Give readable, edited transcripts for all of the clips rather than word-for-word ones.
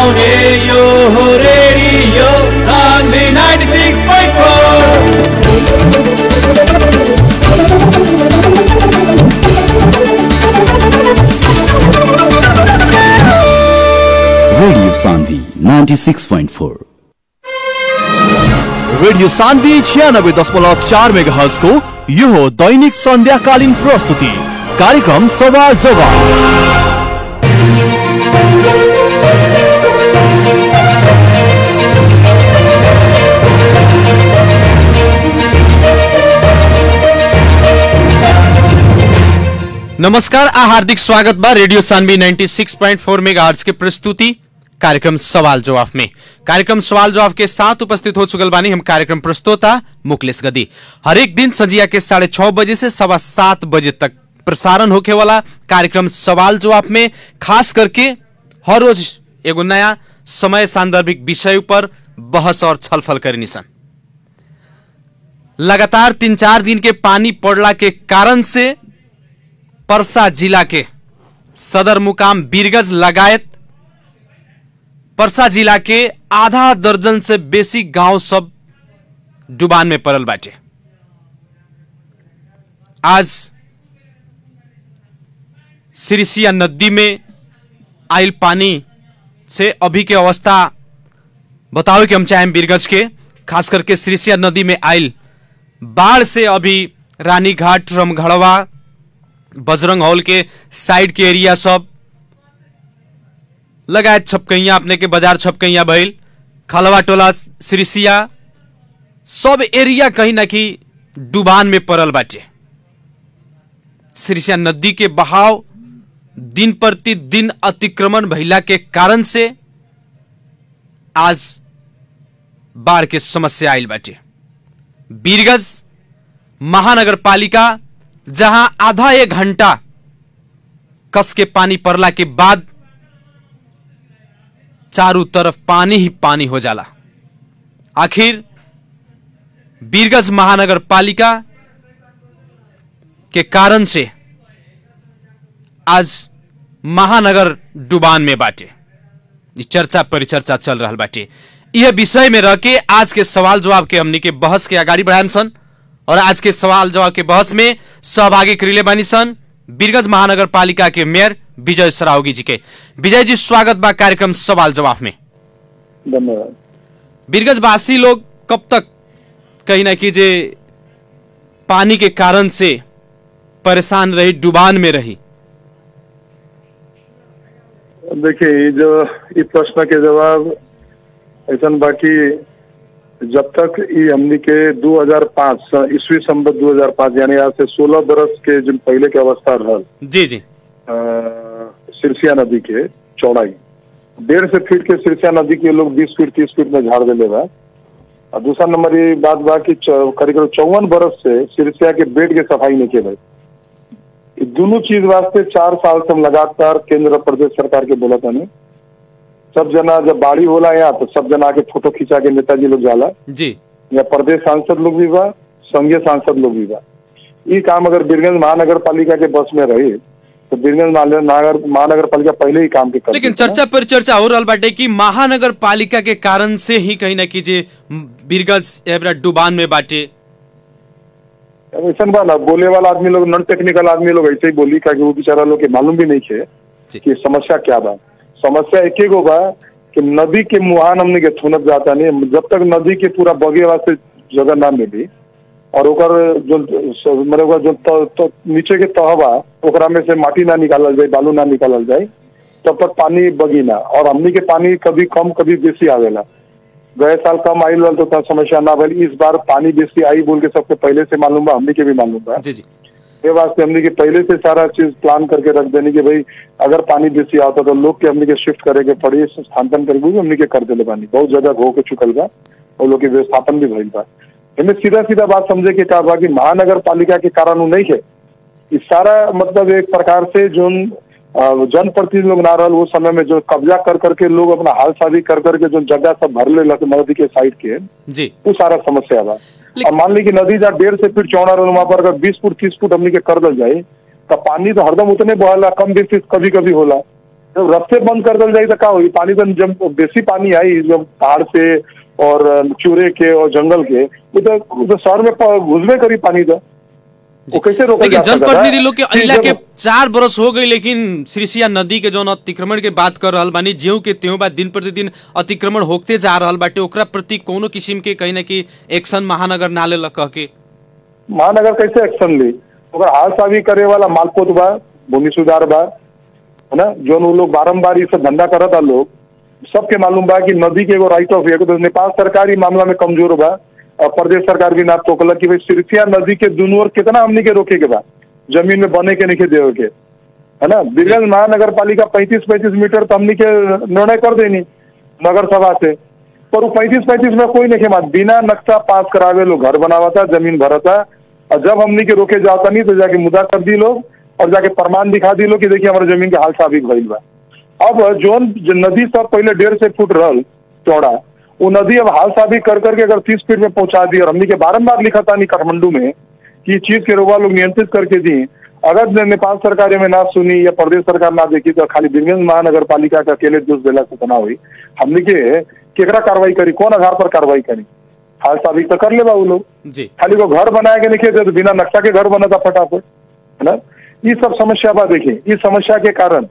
बजाउने यो हो radio Sanvi 96.4 radio Sanvi 96.4 radio Sanvi 96.4 megahertz को यो हो दैनिक सन्ध्याकालीन प्रस्तुति कार्यक्रम सवाल जवाब। नमस्कार हार्दिक स्वागत बा रेडियो सान्वी 96.4 मेगाहर्ज के प्रस्तुति कार्यक्रम सवाल जवाब में। कार्यक्रम सवाल जवाब के साथ उपस्थित हो चुकल बानी हम कार्यक्रम प्रस्तोता मुकलेश गदी। हर एक दिन संजिया के 6:30 बजे से 7:15 बजे तक प्रसारण होके वाला कार्यक्रम सवाल जवाब में खास करके हर रोज एगो नया समय सांदर्भिक विषय पर बहस और छलफल करनी सन। लगातार 3-4 दिन के पानी पड़ला के कारण से पर्सा जिला के सदर मुकाम वीरगंज लगायत पर्सा जिला के आधा दर्जन से बेसी गांव सब डुबान में पड़ल बाटे। आज सिरिसिया नदी में आइल पानी से अभी के अवस्था बताओ कि हम चाहें वीरगंज के खास करके सिरिसिया नदी में आइल बाढ़ से अभी रानीघाट, रमघड़वा, बजरंग हॉल के साइड के एरिया सब लगायत छपकैया अपने के बाजार छपकैया भइल खलवा टोला सिरिसिया सब एरिया कहीं ना कहीं डुबान में पड़ल बाटे। सिरिसिया नदी के बहाव दिन प्रतिदिन अतिक्रमण भइला के कारण से आज बाढ़ के समस्या आइल बाटे। वीरगंज महानगर पालिका जहां आधा एक घंटा कस के पानी पड़ला के बाद चारों तरफ पानी ही पानी हो जाला। आखिर वीरगंज महानगर पालिका के कारण से आज महानगर डुबान में बाटे। चर्चा परिचर्चा चल रहा बाटे। यह विषय में रह के आज के सवाल जवाब के हमनी के बहस के आगाड़ी बढ़ाएम सन और आज के सवाल जवाब के बहस में सहभागी करिले बानी सन वीरगंज महानगर पालिका के मेयर विजय सरावगी जी के। विजय जी स्वागत बा कार्यक्रम सवाल जवाब में। धन्यवाद। वीरगंज वासी लोग कब तक कहीं ना कीजिए पानी के कारण से परेशान रही, डुबान में रही? देखिए जो इस प्रश्न के जवाब ऐसा बाकी जब तक ये हमनी के 2005 ईस्वी संबत 2005 यानी आज से 16 बरस के जो पहले के अवस्था रहल जी जी सिरसिया नदी के चौड़ाई 1.5 फीट के सिरसिया नदी के लोग 20 फीट 30 फीट में झाड़ देले बा। और दूसरा नंबर ये बात बा कि करीब 54 बरस से सिरसिया के बेड के सफाई नहीं के भाई। दोनों चीज वास्ते 4 साल से हम लगातार केंद्र प्रदेश सरकार के बोला था नहीं। सब जना जब बाढ़ी होला यहाँ तो सब जना आके फोटो खींचा के नेताजी लोग जाला जी, या प्रदेश सांसद लोग भी बा, संघीय सांसद लोग भी बा। ये काम अगर वीरगंज महानगर पालिका के बस में रही तो वीरगंज महानगर पालिका पहले ही काम के कर। लेकिन चर्चा पर चर्चा हो रहा बाटे कि महानगर पालिका के कारण से ही कहीं ना कीजिए वीरगंज डुबान में बाटे। ऐसा बा ना बोले वाला आदमी लोग नॉन टेक्निकल आदमी लोग ऐसे ही बोली क्या वो बेचारा लोग के मालूम भी नहीं है कि समस्या क्या बा। समस्या एक गो बा कि नदी के मुहान हमने के छूनत जाता नहीं। जब तक नदी के पूरा बगे वास्ते जगह ना मिली और ओकर जो मतलब जो नीचे के तहबा ओकरा में से माटी ना निकालल जाए, बालू ना निकालल जाए तब तक पानी बगी ना। और हमनी के पानी कभी कम कभी बेसी आवेला। गए साल कम आई तो समस्या ना भइल। इस बार पानी बेसी आई बोल के सबके पहले से मालूम बा, हमनी के भी मालूम बा। जी जी ये वास्ते हमने के पहले से सारा चीज प्लान करके रख देने की भाई अगर पानी बेसी आता तो लोग के हमने के शिफ्ट करे के पड़ी, स्थानांतरण करके हमने के कर देले पानी बहुत जगह हो के चुकल बा और लोग के व्यवस्थापन भी भइल बा। इनमें सीधा सीधा बात समझे के कहा कि महानगर पालिका के कारण वो नहीं है। इस सारा मतलब एक प्रकार से जो जनप्रतिनिधि लोग ना रहा वो समय में जो कब्जा कर करके लोग अपना हाल शादी कर करके जो जगह सब भर ले नदी के साइड के जी वो सारा समस्या बा। अब मान ली कि नदी जहाँ 1.5 फीट चौड़ा रहा वहां पर अगर 20 फुट 30 फुट हमने के कर दल जाए तो पानी तो हरदम उतने बहला, कम बेसी कभी कभी होला। जब रस्ते बंद कर दिल जाए तो का हुई, पानी तो जब बेसी पानी आई जब पहाड़ से और चूरे के और जंगल के, वो तो शहर में घुसबे करी पानी तो वो कैसे रोका जा सकता है? जनप्रतिनिधि लोग के अहिला के 4 बरस हो गई, लेकिन सिरिसिया नदी के जौन अतिक्रमण के बात कर रहल बानी, ज्यों के त्यों बा दिन प्रतिदिन अतिक्रमण होते जा रहल बाटे, ओकरा प्रति कोनो किस्म के कहीं ना कहीं एक्शन महानगर ना ले कह के महानगर कैसे एक्शन ली? अगर हाल सावी करे वाला मालपोत बा, भूमि सुधार बा, है ना, जो लोग बारम्बार ये सब धंधा करता लोग, सबके मालूम बा कि नदी के एगो राइट ऑफ वे, तो नेपाल सरकार ही मामला में कमजोर बा और प्रदेश सरकार भी ना टोकल कि भाई सिरसिया नदी के दोनों ओर कितना हमनी के रोके के बा, जमीन में बने के नहीं देवे के, है ना। बीरगंज महानगर पालिका 35-35 मीटर तो हमनी के निर्णय कर देनी नगर सभा से, पर वो 35-35 में कोई नहीं बात, बिना नक्शा पास करावे लोग घर बनावाता, जमीन भरता, और जब हमनी के रोके जाता नहीं तो जाके मुद्दा कर दी लोग और जाके प्रमाण दिखा दी लोग कि देखिए हमारे जमीन के हाल साबिक भइल बा। अब जो नदी सब पहले 1.5 फुट रहल चौड़ा, वो नदी अब हाल साबिक कर करके अगर 30 फीट में पहुंचा दी, और हमनी के बारम्बार लिखा था नहीं काठमांडू में कि चीज के रोगा लोग नियंत्रित करके दी, अगर नेपाल सरकार में ना सुनी या प्रदेश सरकार ना देखी तो खाली बीरगंज महानगर पालिका का अकेले दोष देला से ना हुई। हमनी के केकरा कार्रवाई करी, कौन आधार पर कार्रवाई करी? हाल साबिक तो कर ले बा वो लोग, खाली वो घर बनाए के नहीं तो बिना नक्शा के घर बना था फटाफट, है ना। ये सब समस्या बा। देखिए इस समस्या के कारण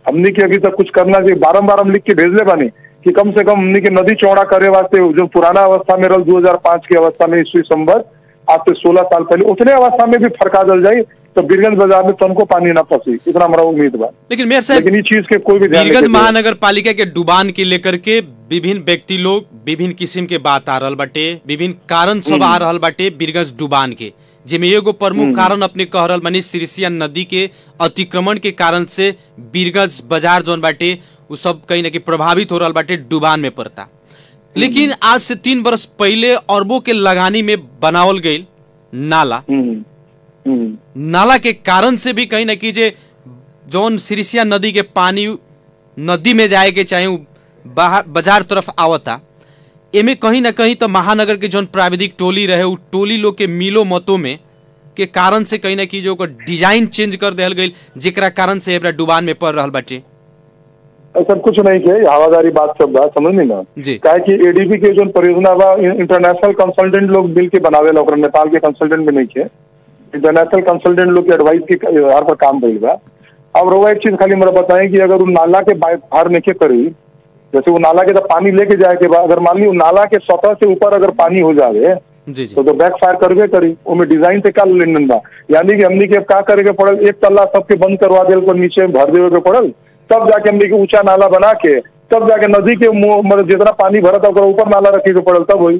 हमनी के अभी तक कुछ करना चाहिए, बारम्बार हम लिख के भेजले बानी कि कम से कम हमनी के नदी चौड़ा करे वास्ते जो पुराना अवस्था में रहल 2005 की अवस्था में ईस्वी संबत आज से 16 साल पहले उतने अवस्था में भी फरका दल जाए तो बीरगंज बाजार में तनको पानी ना फंसी, इतना हमारा उम्मीद बा। लेकिन मेयर साहब, लेकिन ये चीज के कोई भी बीरगंज महानगर पालिका के डुबान के लेकर के विभिन्न व्यक्ति लोग विभिन्न किस्म के बात आ रहल बाटे, विभिन्न कारण सब आ रहल बाटे बीरगंज डुबान के, जिसमें एगो प्रमुख कारण अपने कह रहल बानी सिरिसिया नदी के अतिक्रमण के कारण से बीरगंज बाजार जोन बाटे वो सब कहीं ना कहीं प्रभावित हो रहल बाटे, डुबान में पड़ता। लेकिन आज से 3 वर्ष पहले अरबों के लगानी में बनावल गई नाला के कारण से भी कहीं ना कहीं जे जौन सिरिसिया नदी के पानी नदी में जाए के चाहे बाजार तरफ आवता, एमे कहीं ना कहीं तो महानगर के जौन प्राविधिक टोली रहे उ टोली लोग के मिलो मतों में के कारण से कहीं ना कहीं जो डिजाइन चेंज कर दिया गई, जेकरा कारण से एकरा डुबान में पड़ रहल बाटे। ऐसा कुछ नहीं के हवादारी बात सब बात समझ नहीं ना जी, काहे कि एडीबी के जो परियोजना बा इंटरनेशनल कंसल्टेंट लोग मिल के बनावे ला, नेपाल के कंसल्टेंट में नहीं के, इंटरनेशनल कंसल्टेंट लोग के एडवाइस के आधार पर काम भइल बा। अब रोवा एक चीज खाली मेरा बताएं कि अगर वो नाला के बाहर नहीं करी, जैसे वो नाला के तो पानी लेके जाए के बाद अगर मान ली नाला के सतह से ऊपर अगर पानी हो जाए तो बैक फायर करवे करी, उनमें डिजाइन से का लेन बा, यानी कि हमनी के का करे के पड़ल, एक तल्ला सबके बंद करवा दिल को नीचे भर देवे के पड़ल, तब जाके हमनी के ऊंचा नाला बना के तब जाके नदी के मतलब जितना पानी भरा था ऊपर नाला रखे के पड़ल, तब हुई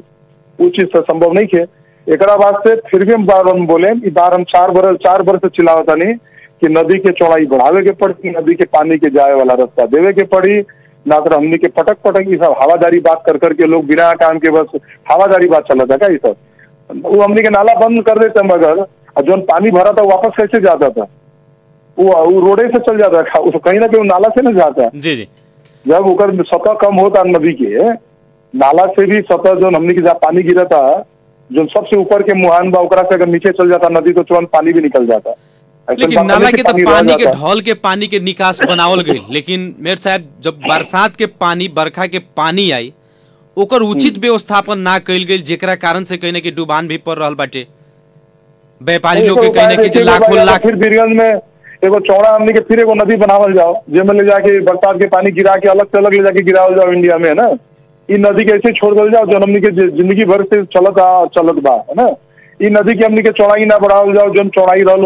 वो चीज संभव नहीं है। एक वास्ते फिर भी हम बोले बार हम 4 बरस से चिल्लावता नहीं कि नदी के चौड़ाई बढ़ावे के पड़ी, नदी के पानी के जाए वाला रास्ता देवे के पड़ी, ना तो हमनी के पटक ये सब हवादारी बात कर करके लोग बिना काम के बस हवादारी बात चला था क्या ये सब, वो हमनी के नाला बंद कर देते मगर जो पानी भरा था वापस कैसे जाता था, वो रोडे से चल जाता था, उस कहीं ना कहीं नाला से न जाता जी जी। जब उकर सतह कम होता नदी के, नाला से भी सतह जो हमनी के जहाँ पानी गिरा था जो सबसे ऊपर के मुहान बा ओकरा से अगर नीचे चल जाता नदी तो तुरंत पानी भी निकल जाता। लेकिन नाला के तो पानी के ढल के पानी के निकास बनावल गई, लेकिन मेयर साहब जब बरसात के पानी बरखा के पानी आई ओकर उचित व्यवस्थापन ना कइल गई, जेकरा कारण से कहीं ना कहीं डुबान भी पड़ रहल बाटे, व्यापारी लोग के कहीं ना कहीं लाखों लाख। फिर बीरगंज में एगो चौड़ा हमनी के फिर एगो नदी बनावल जाओ जेमे ले जाके बरसात के पानी गिरा के अलग से अलग ले जाके गिरावल जाओ इंडिया में, है ना। ये नदी के ऐसे छोड़ दल जाओ जो हमनी के जिंदगी भर से चलत बा, है ना। ये नदी के हमनी के चौड़ाई ना बढ़ावल जाओ, जो चौड़ाई रहल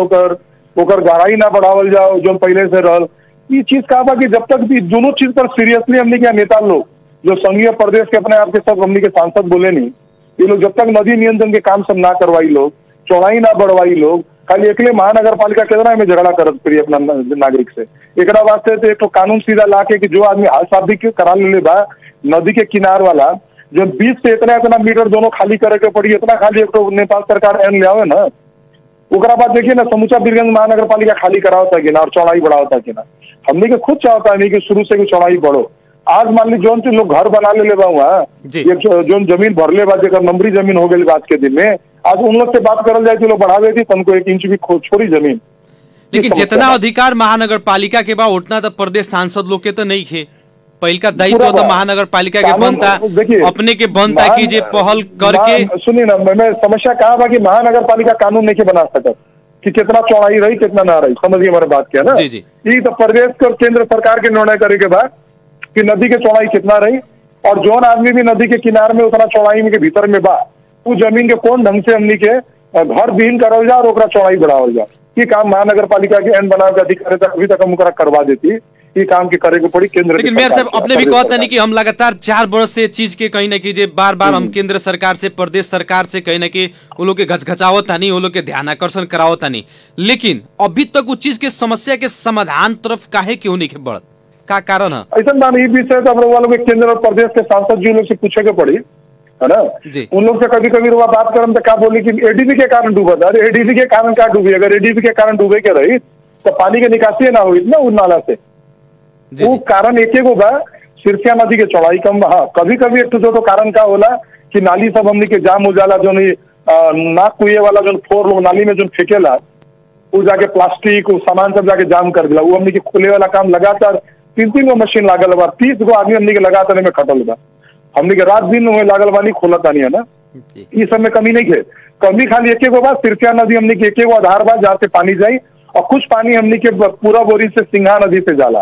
ओकर गहराई ना बढ़ावल जाओ जो पहले से रहल। ये चीज कहा बा कि जब तक भी दोनों चीज पर सीरियसली हमनी के नेता लोग जो संघीय प्रदेश के अपने आप के सब हमनी के सांसद बोले नहीं, ये लोग जब तक नदी नियंत्रण के काम सब ना करवाई लोग, चौड़ाई ना बढ़वाई लोग, खाली एकले महानगर पालिका केतना में झगड़ा करत करी अपना नागरिक से। एक वास्ते तो एक कानून सीधा ला के कि जो आदमी हाल शादी के करा ले बा नदी के किनार वाला जो 20 से इतना मीटर दोनों खाली करे के पड़ी, इतना खाली एक तो नेपाल सरकार एन ले आवे ना, ओकरा बाद देखिए ना समूचा बीरगंज महानगर पालिका खाली करावता कि ना और चौड़ाई बढ़ावता कि ना। हमने के खुद चाहता नहीं कि शुरू से चौड़ाई बढ़ो। आज मान ली जोन से लोग घर बना ले बा वहाँ जो जमीन भर ले बा जेकर नंबरी जमीन हो गई आज के दिन में, आज उन लोग से बात करल जाए तो लोग बढ़ावे थी तुमको 1 इंच भी छोड़ी जमीन, लेकिन जितना अधिकार महानगर पालिका के बा उतना तो प्रदेश सांसद लोग के तो नहीं खे। पहल का दायित्व तो महानगर पालिका के बनता, अपने के बनता कि जे पहल करके। सुनिए ना, मैं समस्या कहा बा कि महानगर पालिका कानून नहीं के बना सकता कि कितना चौड़ाई रही कितना ना रही। समझिए हमारे बात क्या ना, ये तो प्रदेश और केंद्र सरकार के निर्णय करे के बाद कि नदी के चौड़ाई कितना रही, और जौन आदमी भी नदी के किनारे में उतना चौड़ाई के भीतर में बा वो जमीन के कौन ढंग से हमनी के घर विहीन करल जाए और ओकरा चौड़ाई बढ़ावल जाए। ये काम महानगर पालिका के एंड बनाव के अधिकारी अभी तक हम करवा देती, ये काम के करे को पड़ी केंद्र। लेकिन मेयर साहब अपने भी कहता नहीं कि हम लगातार 4 वर्ष से चीज के कहीं ना कहीं बार बार हम केंद्र सरकार से प्रदेश सरकार से कहीं ना कहीं वो लोग के घचघचावत नहीं, वो लोग के ध्यान आकर्षण करावत नहीं, लेकिन अभी तक उस चीज के समस्या के समाधान तरफ काहे क्यों नहीं बढ़त, का कारण है? ऐसा ना ये विषय तो हम लोग केंद्र और प्रदेश के सांसद जी लोग से पूछे के पड़ी है ना। उन लोग से कभी कभी बात करम तो क्या बोली कि एडीपी के कारण डूबा था। अरे एडीपी के कारण क्या डूबी? अगर एडीपी के कारण डूबे के रही तो पानी के निकासी ना हुई ना उस नाला से। वो कारण एक होगा सिरसिया नदी के चौड़ाई कम। हाँ, कभी कभी एक तो कारण का होला कि नाली सब हमने के जाम हो जाला, जो नाक कुए वाला जो फोर लोग नाली में जो फेंकेला वो जाके प्लास्टिक वो सामान सब जाके जाम कर दिला। वो हमने के खुले वाला काम लगातार 3-3 गो मशीन लागल बा, 30 गो आदमी हमने के लगातार में खटल बा। हमने के रात दिन में लागल बानी खोला तानी है ना। ये सब में कमी नहीं है, कमी खाली एक गो बा सिरसिया नदी हमने के एक आधार बा जहाँ से पानी जाई, और कुछ पानी हमने के पूरा बोरी से सिंघा नदी से जाला।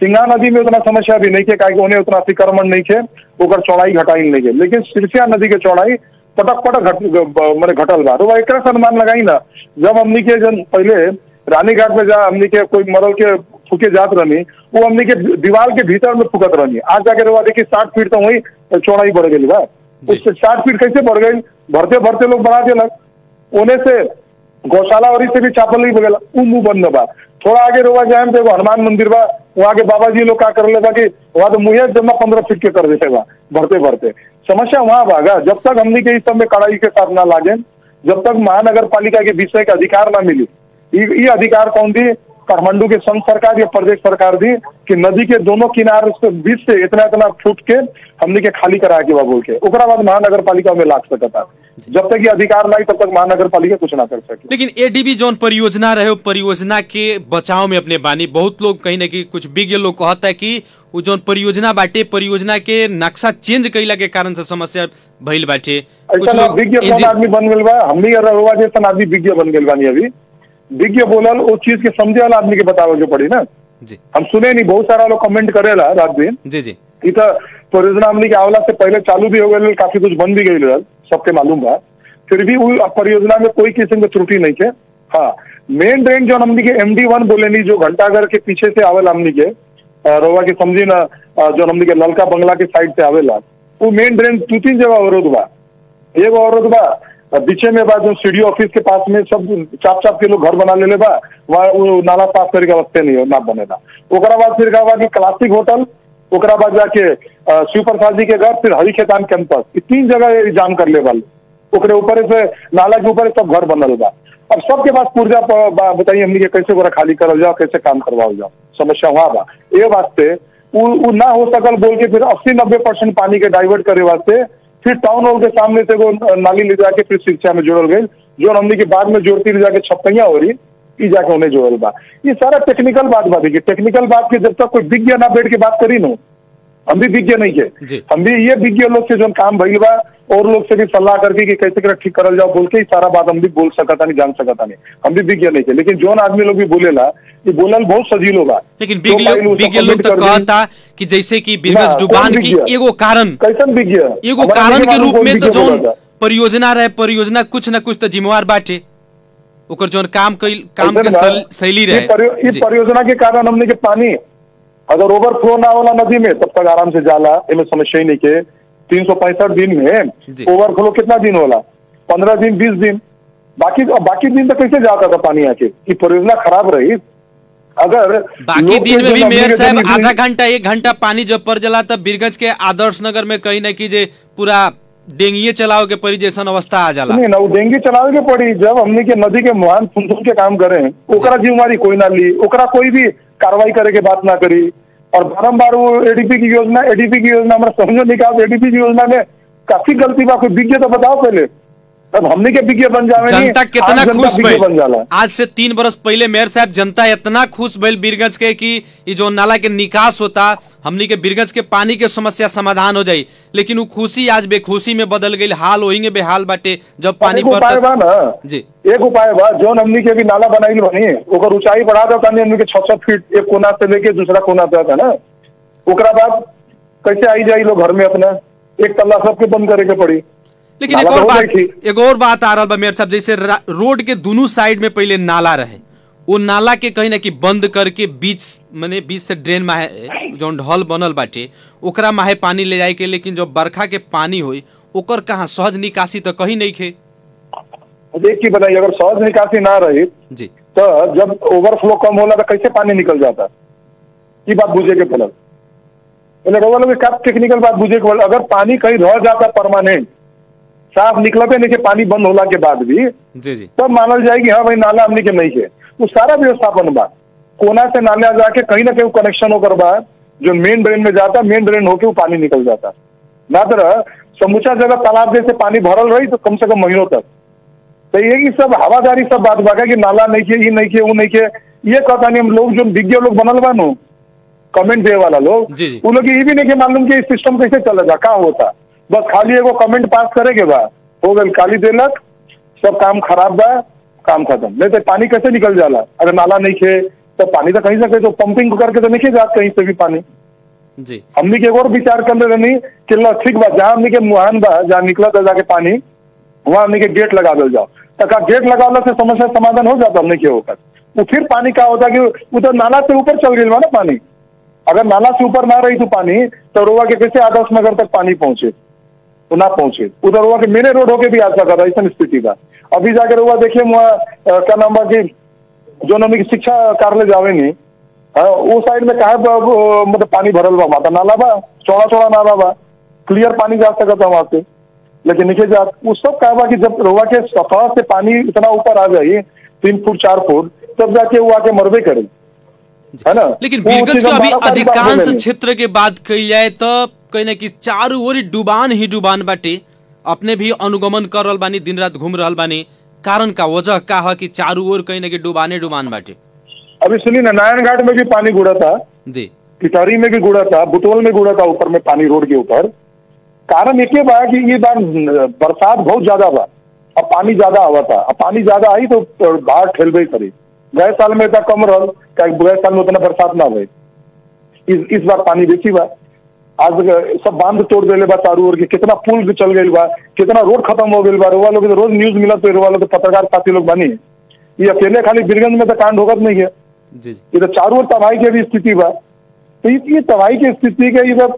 सिंघा नदी में उतना समस्या भी नहीं है, काहे उन्हें उतना अतिक्रमण नहीं है, ओकर चौड़ाई घटाई नहीं है। लेकिन सिरसिया नदी के चौड़ाई पटक मैंने घटल बा। तो एक अनुमान लगाई ना, जब हमने के जन पहले रानीघाट में जा हमने के कोई मरल के फूके जात रहनी, वो हमने के दीवार के भीतर में फूकत रहनी। आज जाके रवा देखिए 60 फीट तो वही चौड़ाई बढ़ गई बा। उससे 60 फीट कैसे बढ़ गई? भरते भरते लोग बढ़ा देलक, उन्हें से गौशाला और से भी चापल नहीं बगेला, वो मुंह बंद बा। थोड़ा आगे रोवा जाए तो हनुमान मंदिर बा, वहाँ के बाबा जी लोग क्या कर ले बा कि वहाँ तो मुहे जमा 15 फीट के कर देते बा भरते भरते। समस्या वहां भागा। जब तक हमने के इस सब में कड़ाई के साथ ना लागे, जब तक महानगर पालिका के विषय का अधिकार ना मिली, ये अधिकार कौन दी? काठमांडू के संघ सरकार या प्रदेश सरकार दी कि नदी के दोनों किनारे से बीच से इतना इतना फुट के हमने के खाली करा के बोल के ओकरा बाद महानगर पालिका में लाग सकता। जब तक ये अधिकार नहीं तब तक महानगर पालिका कुछ ना कर सके। लेकिन एडीबी जोन परियोजना रहे परियोजना के बचाव में अपने बानी बहुत लोग कहीं ना कहीं कुछ विज्ञ लोग कहता है कि वो जोन परियोजना बाटे परियोजना के नक्शा चेंज कैला के कारण से समस्या भइल बाटे। ऐसा विज्ञ आदमी बन गल बा, हमनी जैसा आदमी विज्ञ बन गल बानी। अभी विज्ञ बोलल वो चीज के समझे वाला आदमी के बतावे जो पड़ी ना जी। हम सुने नहीं, बहुत सारा लोग कमेंट करेला रात दिन जी जी ये तो परियोजना हमनी के आवला से पहले चालू भी हो गई, काफी कुछ बन भी गई, सबके मालूम बा। फिर भी वो परियोजना में कोई किस्म की त्रुटि नहीं है। हाँ, मेन ड्रेन जो हमनी के MD1 बोले नहीं, जो घंटाघर के पीछे से आवेला हमनी के रोवा के समझी ना, जो हमनी के ललका बंगला के साइड से आवेला, वो मेन ड्रेन 2-3 जगह अवरोध बा। एगो अवरोध बा पीछे में बा जो सीडी ऑफिस के पास में सब चाप के लोग घर बना ले बा, वहाँ वो नाला साफ करे के अवस्था नहीं हो ना बनेला। ओकरा बाद फिर कहा कि क्लासिक होटल, ओकरा बाद जाके शिव प्रसाद जी के घर, फिर हरी खेतान कैंपस, 3 जगह जाम कर ले वाले। ओकरे ऊपर से नाला के ऊपर सब घर बनल बा। अब सबके पास पुर्जा बताइए हमनी के कैसे ओकरा खाली करल जाओ, कैसे काम करवाओ जाओ। समस्या वहां बा। ये वास्ते वो ना हो सकल बोल के फिर 80-90% पानी के डाइवर्ट करे वास्ते फिर टाउन हॉल के सामने से वो नाली ले जाके फिर शिक्षा में जोड़ल गई, जो हमने के बाद में जोड़ती ले जाके छपैया हो रही जाके उन्हें जोड़ल बा। ये सारा टेक्निकल बात बा। देखिए टेक्निकल बात की जब तक कोई विज्ञ ना बैठ के बात करी नो, हम भी विज्ञ नहीं है, हम भी ये विज्ञ लोग से जो काम भइल बा और लोग से भी सलाह करके कि कैसे कर ठीक करल जाओ बोल के सारा बात हम भी बोल सकता नहीं, जान सकता नहीं। हम भी विज्ञ नहीं है, लेकिन जोन आदमी लोग भी बोलेला ये बोलल बहुत सजीलो बा। लेकिन विज्ञ लोग तो कहता कि जैसे कि बिरगज डुबान की एगो कारण कैसन विज्ञ एगो कारण के रूप में तो जोन परियोजना रहे परियोजना कुछ न कुछ तो जिम्मेवार बाटे, ओकर जोन काम के शैली रहे। ये परियोजना के कारण हमने के पानी अगर ओवरफ्लो ना होला नदी में तब तक आराम से जाला, इनमें समस्या ही नहीं के। 365 दिन में ओवरफ्लो कितना दिन होला? 15 दिन 20 दिन, बाकी दिन तो कैसे जाता था पानी आके? ये परियोजना खराब रही। अगर बाकी दिन में भी मेयर साहब आधा घंटा 1 घंटा पानी जब पड़ जला तब बिरगंज के आदर्श नगर में कहीं न कहीं पूरा डेंगिए चलाओ के पड़ी जैसा अवस्था आ जाला। नहीं ना, वो डेंगी चलाओ के पड़ी। जब हमने के नदी के मुहान फुनफुन के काम करे ओकरा जिम्मेवारी कोई ना ली, ओकरा कोई भी कार्रवाई करे के बात ना करी। और बारम्बार वो एडीपी की योजना हमारा समझो नहीं कहा। एडीपी की योजना में काफी गलती बा, कोई विज्ञ तो बताओ पहले। अब हमने के विज्ञ बन जावे जनता कितना खुश बन जाला। आज से 3 बरस पहले मेयर साहब जनता इतना खुश भइल बीरगंज के कि ये जो नाला के निकास होता हमनी के बीरगंज के पानी के समस्या समाधान हो जाई, लेकिन वो खुशी आज बेखुशी में बदल गई। हाल वही बेहाल बाटे जब पानी पर जी एक उपाय बा जो हमनी के भी नाला बनाई बनी ओकर ऊंचाई बढ़ा दो तानी हमनी के 600 फीट एक कोना से लेके दूसरा कोना तक है ना। ओकरा बाद कैसे आई जाई लोग घर में अपना एक तल्ला सबके बंद करे के पड़ी। लेकिन एक और बात आ रहा बा मेयर साहब, जैसे रोड के दोनों साइड में पहले नाला रहे, वो नाला के कहीं ना कि बंद करके बीच से ड्रेन में जो ढल बनल बाटे ओकरा माहे पानी ले जाए के, लेकिन जो बरखा के पानी होई ओकर कहाँ सहज निकासी तो कहीं नहीं खे। देख की बताइए अगर सहज निकासी ना रही जी तो जब ओवरफ्लो कम होला तो कैसे पानी निकल जाता, ये बात बुझे के पड़ल। टेक्निकल बात बुझे के पड़ल। अगर पानी कहीं रह जाता परमानेंट साफ निकलते नहीं के पानी बंद होला के बाद भी जी जी तब मानल जाएगी हाँ भाई नाला हमने के नहीं है। वो सारा व्यवस्थापन बा कोना से नाले जाके कहीं ना कहीं कनेक्शन होकर बा जो मेन ड्रेन में जाता, मेन ड्रेन होके वो पानी निकल जाता। ना तरह समूचा जगह तालाब जैसे पानी भरल रही तो कम से कम महीनों तक। तो ये सब हवादारी सब बात बाका कि नाला नहीं किए, ये नहीं किए, वो नहीं किए, ये कहता नहीं। हम लोग जो विज्ञ लोग बनल बा नो कमेंट दे वाला लोग वो लोग ये भी नहीं कि मालूम कि सिस्टम कैसे चलेगा क्या होता। बस खाली एगो कमेंट पास करे के बा हो गल काली देलक सब काम खराब बा काम खत्म। नहीं तो पानी कैसे निकल जाला अगर नाला नहीं खे तो पानी तो कहीं से कहीं तो पंपिंग करके तो नहीं जात कहीं से भी पानी जी। हमने के और विचार कर रहे कि ठीक बा जहाँ हमने के मुहान बा जहाँ निकला था जाके पानी वहां हमने के गेट लगा दल जाओ तक गेट लगावला से समस्या समाधान हो जाता। हमने के होकर वो फिर पानी क्या होता कि उधर नाला से ऊपर चल गई ना पानी। अगर नाला से ऊपर ना रही तो पानी तो रोवा के कैसे आदर्श नगर तक पानी पहुंचे तो ना पहुंचे। उधर रोवा के मेरे रोड होके भी आ सकता था ऐसा स्थिति का। अभी जाकर रोवा देखिए वहाँ क्या नाम बा कि जो नमी की शिक्षा कार्यालय जावे नहीं वो साइड में कहा मतलब पानी भरल बा माता नाला बा चौड़ा चौड़ा नाला बा क्लियर पानी जा सकता था वहां से। लेकिन नीचे जा उस सब कहा बा कि जब रोवा के सतह से पानी इतना ऊपर आ जाए 3 फुट 4 फुट तब जाके वो आके मरबे करे है ना। लेकिन बीरगंज का अभी अधिकांश क्षेत्र के बात कही जाए तो कहीं ना कि चारों ओर डुबान ही डुबान बाटे। अपने भी अनुगमन कर रहा बानी, दिन रात घूम रहा बानी, कारण का वजह का है कि चारों ओर कहीं ना कि डुबाने डुबान बाटे। अभी सुनिए ना नारायण घाट में भी पानी गुड़ा था जी, पिटारी में भी गुड़ा था, बुटवल में गुड़ा था ऊपर में पानी रोड के ऊपर। कारण एक बा कि ये बार बरसात बहुत ज्यादा बा अब पानी ज्यादा आवा था। अब पानी ज्यादा आई तो बाढ़ ठेलबे करी। गए साल में इतना कम रहा गए साल में उतना बरसात ना हुई। इस बार पानी बेची बा। आज सब बांध तोड़ देले बा चारू ओर के कितना पुल चल गई बा कितना रोड खत्म हो गई बा। रोवा लोग रोज न्यूज मिला तो रोवा लोग पत्रकार साथी लोग बनी ये अकेले खाली बीरगंज में तो कांड होगत नहीं है ये तो चारों ओर तबाही की भी स्थिति बा। तो ये तबाही की स्थिति के इधर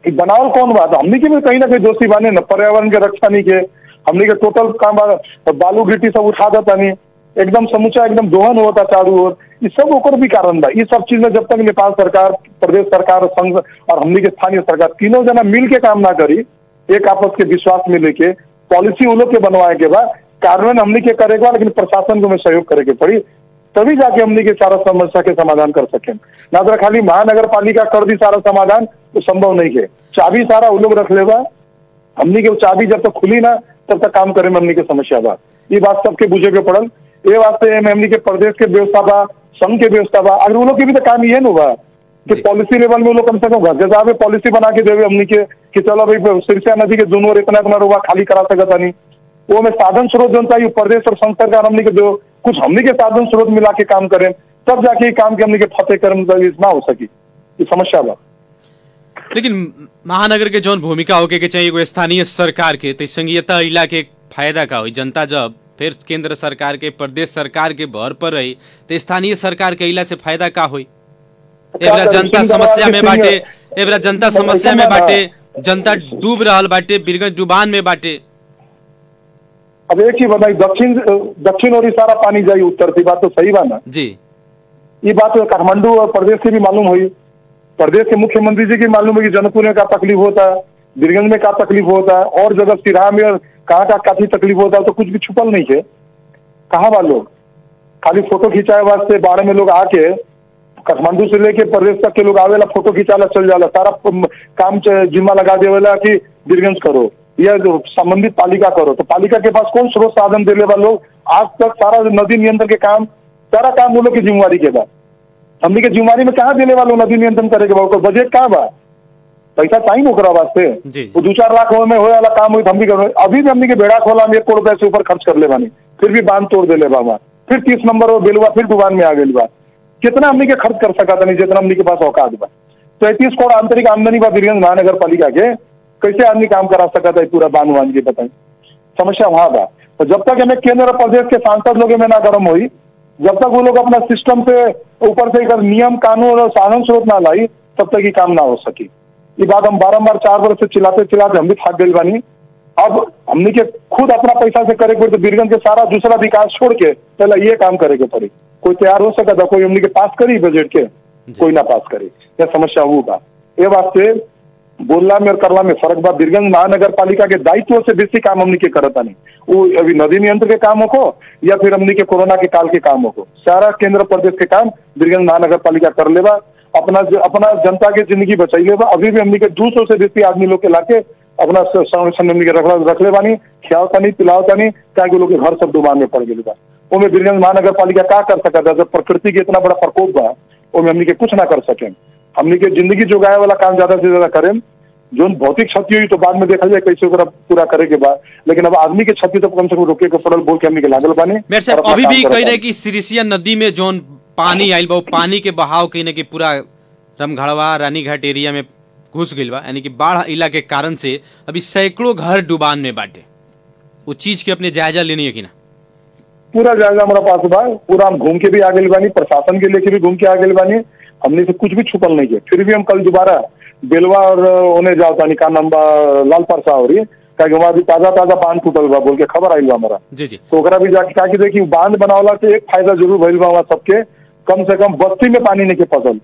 बनावल कौन बात हमने के भी कहीं ना कहीं दोषी बाने न पर्यावरण के रक्षा नहीं के हमने के टोटल काम बालू गिट्टी सब उठा देता नहीं एकदम समूचा एकदम दोहन होता चारों ओर। ये सब ओकर भी कारण बा। ये सब चीज में जब तक नेपाल सरकार प्रदेश सरकार संघ और हमने के स्थानीय सरकार तीनों जना मिल के काम ना करी एक आपस के विश्वास में लेके पॉलिसी उन लोग के बनवाए के बाद कार्यान्वयन हमने के करेगा लेकिन प्रशासन को में सहयोग करे के पड़ी तभी जाके हमने के सारा समस्या के समाधान कर सके। ना तो खाली महानगर पालिका कर दी सारा समाधान तो संभव नहीं है। चाबी सारा उन लोग रख लेगा हमने के चाबी जब तक खुली ना तब तक काम करे में हमने के समस्या बा। ये बात सबके बुझे के पड़ल। ये वास्ते हमने के प्रदेश के व्यवस्था बा संघ के व्यवस्था बा अगर वो लोग के भी तो काम ये न हुआ कि पॉलिसी लेवल में वो लोग कम से कम घर जैसे पॉलिसी बना के देवे हमने के कि चलो भाई सिरसा नदी के दोनों इतना इतना रुआ खाली करा सकता नहीं वो में साधन स्रोत जो चाहिए प्रदेश और संघ सरकार हमने के जो कुछ हमने के साधन स्रोत मिला के काम करें तब जाके काम के हमने के फतेह कर्म ना हो सकी ये समस्या बा। लेकिन महानगर के जौन भूमिका होके के चाहिए एगो स्थानीय सरकार के तो संघीयता इला के फायदा का हुई जनता जब फिर केंद्र सरकार के प्रदेश सरकार के भर पर रही तो स्थानीय सरकार के इला से फायदा का हुई। एबरा जनता समस्या में बाटे एबरा जनता समस्या में बाटे जनता डूब रहल बाटे बीरगंज डुबान में बाटे। अब एक ही बताई दक्षिण और सारा पानी जाई उत्तर की बात तो सही बा ना जी। ये बात तो काठमांडू और प्रदेश की भी मालूम हुई प्रदेश के मुख्यमंत्री जी की मालूम है कि जनकपुर में क्या तकलीफ होता है बीरगंज में क्या तकलीफ होता है और जगह सिराहा में कहाँ का काफी तकलीफ होता है तो कुछ भी छुपल नहीं है। कहाँ बा लोग खाली फोटो खिंचाए वास्ते बारे में लोग आके काठमांडू से लेके प्रदेश तक के लोग आवेला फोटो खिंचाला चल जाला सारा काम जिम्मा लगा देवेला कि बीरगंज करो या जो संबंधित पालिका करो, तो पालिका के पास कौन स्रोत साधन देने वाले लोग? आज तक सारा नदी नियंत्रण के काम, सारा काम वो लोग की जिम्मेवारी के बाद हमने के जिम्मेवारी में कहाँ देने वाले नदी नियंत्रण करे के बाद? बजट कहाँ बा? पैसा चाहिए ओकरा वास्ते। वो 2-4 लाख में होए वाला काम हुई हम भी कर, अभी भी हमने के बेड़ा खोला में 1 करोड़ रुपए से ऊपर खर्च कर ले बानी, फिर भी बांध तोड़ दे ले बाबा, फिर 30 नंबर वो बेलवा फिर डुबान में आ गई बा। कितना हमने के खर्च कर सका था नहीं जितना हमने के पास औकात बा। 33 करोड़ आंतरिक आमदनी बा बीरगंज महानगर पालिका के, कैसे आदमी काम करा सका था पूरा बांध वान के? बताए समस्या वहां बा। तो जब तक हमें केंद्र और प्रदेश के सांसद लोग में ना गर्म हुई, जब तक वो लोग अपना सिस्टम से ऊपर से अगर नियम कानून और साधन स्रोत ना लाई, तब तक ये काम ना हो सकी। ये बात हम बारम्बार 4 वर्ष से चिल्लाते हम भी थाक गई बानी। अब हमने के खुद अपना पैसा से करे पड़े, तो बीरगंज के सारा दूसरा विकास छोड़ के पहले ये काम करे के पड़े। कोई तैयार हो सका था? कोई हमने के पास करी बजट के? कोई ना पास करे। यह समस्या होगा। ये वास्ते बोलला में और करला में फर्क बा। बीरगंज महानगर पालिका के दायित्व से बेसी काम हमने के करता नहीं। वो अभी नदी नियंत्रण के काम हो या फिर हमने के कोरोना के काल के काम हो, सारा केंद्र प्रदेश के काम बीरगंज महानगर पालिका कर लेबा, अपना जनता के जिंदगी बचाई लेबा। अभी भी हमने के 200 से बेसी आदमी लोग के लाके अपना संरक्षण हमने के रख ले बानी, खियावता नहीं पिलावता नहीं, क्या लोग के घर सब डुबान में पड़ गए बा। उनमें बीरगंज महानगर पालिका क्या कर सकता था? जब प्रकृति के इतना बड़ा प्रकोप बा, उनमें हमने के कुछ ना कर सके। हमने के जिंदगी जोगाए वाला काम ज्यादा से ज्यादा करें। जो भौतिक क्षति हुई तो बाद में देखा जाए कैसे पूरा करे के बाद, लेकिन अब आदमी के क्षति तो कम से कम रोके के पड़ल बोल के हमने के लागल बानी। अभी भी कह रहे कि सिरिसिया नदी में जो पानी आयल बा, पानी के बहाव कहीं कि पूरा रमघड़वा रानीघाट एरिया में घुस गई बा, यानी कि बाढ़ इला के कारण से अभी सैकड़ों घर डुबान में बाटे। वो चीज के अपने जायजा लेनी है कि ना? पूरा जायजा हमारा पास बा, पूरा हम घूम के भी आ गए बानी, प्रशासन के लेके भी घूम के आ गए बानी। हमने से कुछ भी छुपल नहीं है। फिर भी हम कल दोबारा बेलवा और उन्हें जाओ तानी का नंबा लाल परसा हो रही है, वहां भी ताजा बांध टूटल बा बोल के खबर आई बा हमारा। तो ओकरा भी जाके क्या देखी बांध बनावला से एक फायदा जरूर भइल बा सबके, कम से कम बस्ती में पानी नहीं के फसल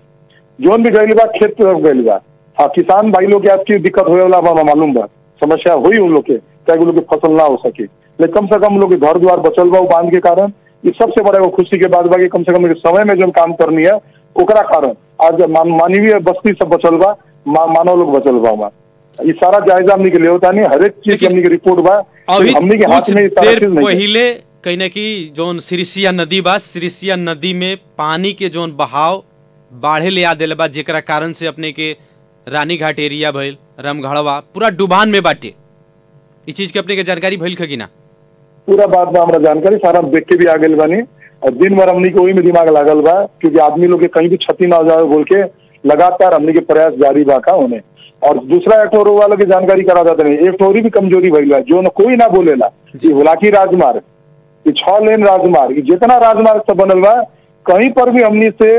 जोन भी गई बा खेत गई बा। हाँ, किसान भाई लोग के आपकी दिक्कत होए वाला बा, मालूम बा, समस्या हुई उन लोग के, क्या लोग की फसल ना हो सके, लेकिन कम से कम लोग के घर द्वार बचल बा बांध के कारण। ये सबसे बड़ा खुशी के बात बा कि कम से कम समय में जो काम करनी है ओकरा कारण आज मानवीय बस्ती सब बचल बा, मानव लोग बचल बा। ये सारा जायजा हमने के लिए होता नहीं, हर एक चीज की हमने की रिपोर्ट बा, हमने के हाथ में पहले कहीं ना कि जोन सिरिसिया नदी बा, सिरिसिया नदी में पानी के जोन बहाव बाढ़े ले आ दिले बा, जेकरा कारण से अपने के रानीघाट एरिया भइल, रमघड़वा पूरा डुबान में बाटे। इस चीज के अपने के जानकारी भइल कि ना? पूरा बात बा, हमारा जानकारी सारा देख के भी आ गए बानी और दिन भर हमने के वही में दिमाग लागल बा, क्योंकि आदमी लोग के कहीं भी क्षति ना हो जाए बोल के लगातार हमने के प्रयास जारी बा का उन्हें। और दूसरा एक वालों की जानकारी करा जाता नहीं, एक भी कमजोरी भइल बा, जो न कोई ना बोलेला। ये हुलाकी राजमार्ग, ये 6 लेन राजमार्ग, जितना राजमार्ग सब बनल बा, कहीं पर भी हमने से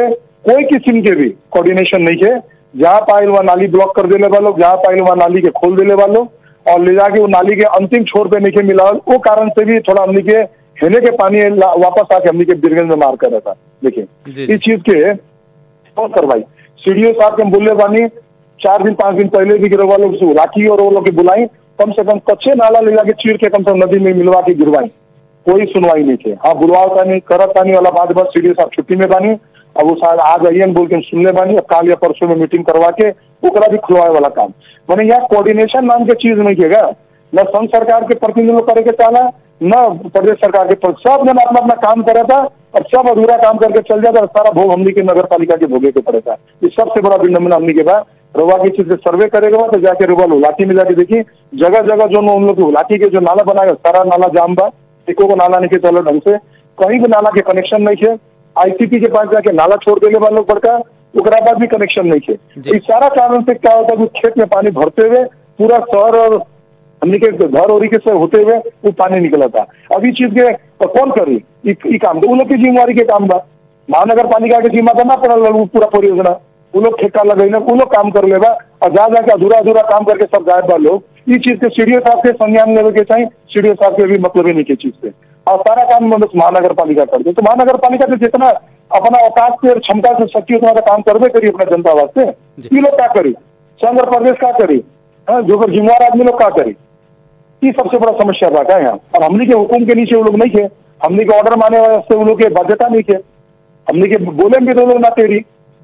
कोई किस्म के भी कोऑर्डिनेशन नहीं है। जहाँ पाइल वहाँ नाली ब्लॉक कर देले वालों, जहाँ पाइल वहाँ नाली के खोल देले वालों और ले जाके वो नाली के अंतिम छोर पे नहीं मिला, वो कारण से भी थोड़ा हमने के हेने के पानी वापस आके हमने के बीरगंज में मार कर रहा था। देखिए इस चीज के कौन करवाई, सीडीओ साहब के हम बोले बानी 4 दिन 5 दिन पहले भी गिरवा लोग राखी और वो लोग बुलाई, कम से कम कच्चे नाला ले जाके चीर के कम से कम नदी में मिलवा के गिरवाई, कोई सुनवाई नहीं थे। हाँ, बुलवाता नहीं करता नहीं वाला बात, बस सीडीओ साहब छुट्टी में बानी, अब वो शायद आ जाइए बोल के सुनने बानी, अब काल या परसों में मीटिंग करवा के ओकरा भी खुलवाए वाला काम। मैंने यहाँ कोऑर्डिनेशन नाम के चीज नहीं किएगा, न संघ सरकार के प्रतिनिधि लोग करे के चाला, न प्रदेश सरकार के, सब जन अपना अपना काम करे था और सब अधूरा काम करके चल जाता और सारा भोग हमनी के नगर पालिका के भोगे के पड़ेगा। ये सबसे बड़ा विडम्बना हमनी के बाद रोवा की चीज से सर्वे करेगा तो जाके रोवा हुलाकी में जाके देखिए जगह जगह जो उन लोग हुलाकी के जो नाला बनाए सारा नाला जाम बा, एको को नाला नहीं के चलो ढंग से, कहीं भी नाला के कनेक्शन नहीं है। आईसीपी के पास जाके नाला छोड़ देने वाले लोग बड़का, उसके बाद भी कनेक्शन नहीं है। इस सारा कारण से क्या होता है, खेत में पानी भरते हुए पूरा शहर और हमने के घर और से होते हुए वो पानी निकला था। अभी चीज के तो कौन करी काम, तो उन लोग की जिम्मेवारी के काम बा, महानगर पालिका के जिम्मा ना पड़ा पूरा परियोजना, वो लोग ठेका लगे वो लोग काम कर लेगा और जा जाके अधूरा अधूरा काम करके सब गायब बा लोग। इस चीज के सीडीओ साहब के संज्ञान लेवे के चाहिए, सीडीओ साहब के भी मतलब ही नहीं के चीज से, और सारा काम महानगर पालिका कर दे। तो महानगर पालिका से जितना अपना औकात से क्षमता से शक्ति उतना काम करवे करी अपना जनता वास्ते। ये लोग क्या करी, संघ और प्रदेश क्या करी, जो जिम्मेवार आदमी लोग क्या करी, ये सबसे बड़ा समस्या बात है यहाँ। और हमने के हुकुम के नीचे वो लोग नहीं थे, हमने के ऑर्डर माने वास्ते वो लोग के बाध्यता नहीं थे, हमने के बोले भी तो लोग ना तेरी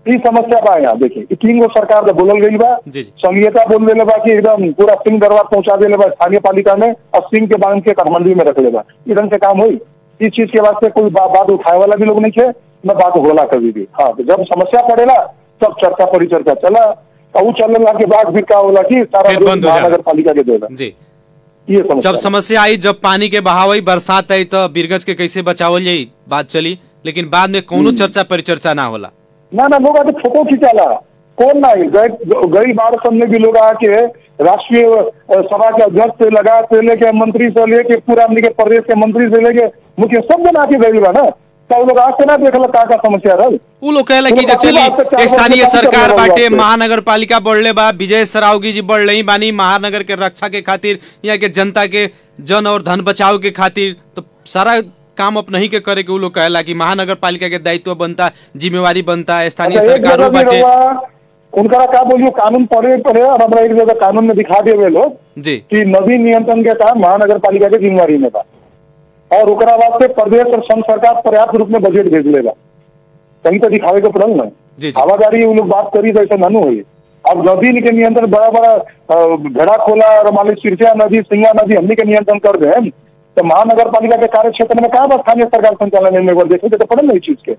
ई समस्या बा यहाँ देखिए 3 गो सरकार तो बोलल गई बा, जी जी संघीयता बोल देले बा कि एकदम पूरा सिंह दरबार पहुंचा देले बा स्थानीय पालिका में और सिंह के बांध के काठमांडू में रख ले बा। ई ढंग से काम हुई? इस चीज के वास्ते कोई बात उठाए वाला भी लोग नहीं थे, न बात होला कभी भी। हाँ, तो जब समस्या पड़ेला तब चर्चा परिचर्चा चला, तो वो चलने के बाद फिर क्या होला कि सारा महानगर पालिका के देगा जी। ये समस्या जब समस्या आई, जब पानी के बहाव आई, बरसात आई, तो बीरगंज के कैसे बचावल जाई बात चली, लेकिन बाद में कोनो चर्चा परिचर्चा ना होला। ना लोग आके फोटो खिंचाला, कौन ना गई बार सबने भी लोग आके राष्ट्रीय सभा के अध्यक्ष से लगा से लेके मंत्री से लेके पूरा हमने के प्रदेश के मंत्री से लेके मुख्य सब जन आके गई बा ना, तो लोग आके ना देखल का समस्या रहा। उ लोग कहला कि चली स्थानीय सरकार बाटे, महानगर पालिका बढ़ले बा, विजय सरावगी जी बढ़ रही बानी महानगर के रक्षा के खातिर, यहाँ के जनता के जन और धन बचाव के खातिर, तो सारा काम अपना ही के करे के उ लोग कहला कि महानगर पालिका के दायित्व बनता, जिम्मेवारी बनता, स्थानीय सरकारों बाटे। उनका क्या बोलियो कानून पढ़े और हमारा एक जगह कानून में दिखा दिए लोग जी कि नदी नियंत्रण के काम महानगर पालिका के जिम्मेवारी में था, और ओकरा वास्ते प्रदेश और संघ सरकार पर्याप्त रूप में बजट भेज लेगा, कहीं तो दिखावे के पड़ल ना। हवादारी वो लोग बात करी तो ऐसा नानू हुई। अब नदी के नियंत्रण बड़ा बड़ा भेड़ा खोला, मान सिरसिया नदी, सिंगा नदी हमनी के नियंत्रण कर दे, तो महानगर पालिका के कार्य क्षेत्र में कहाँ स्थानीय सरकार संचालन में देखे तो पड़े ना इस चीज के।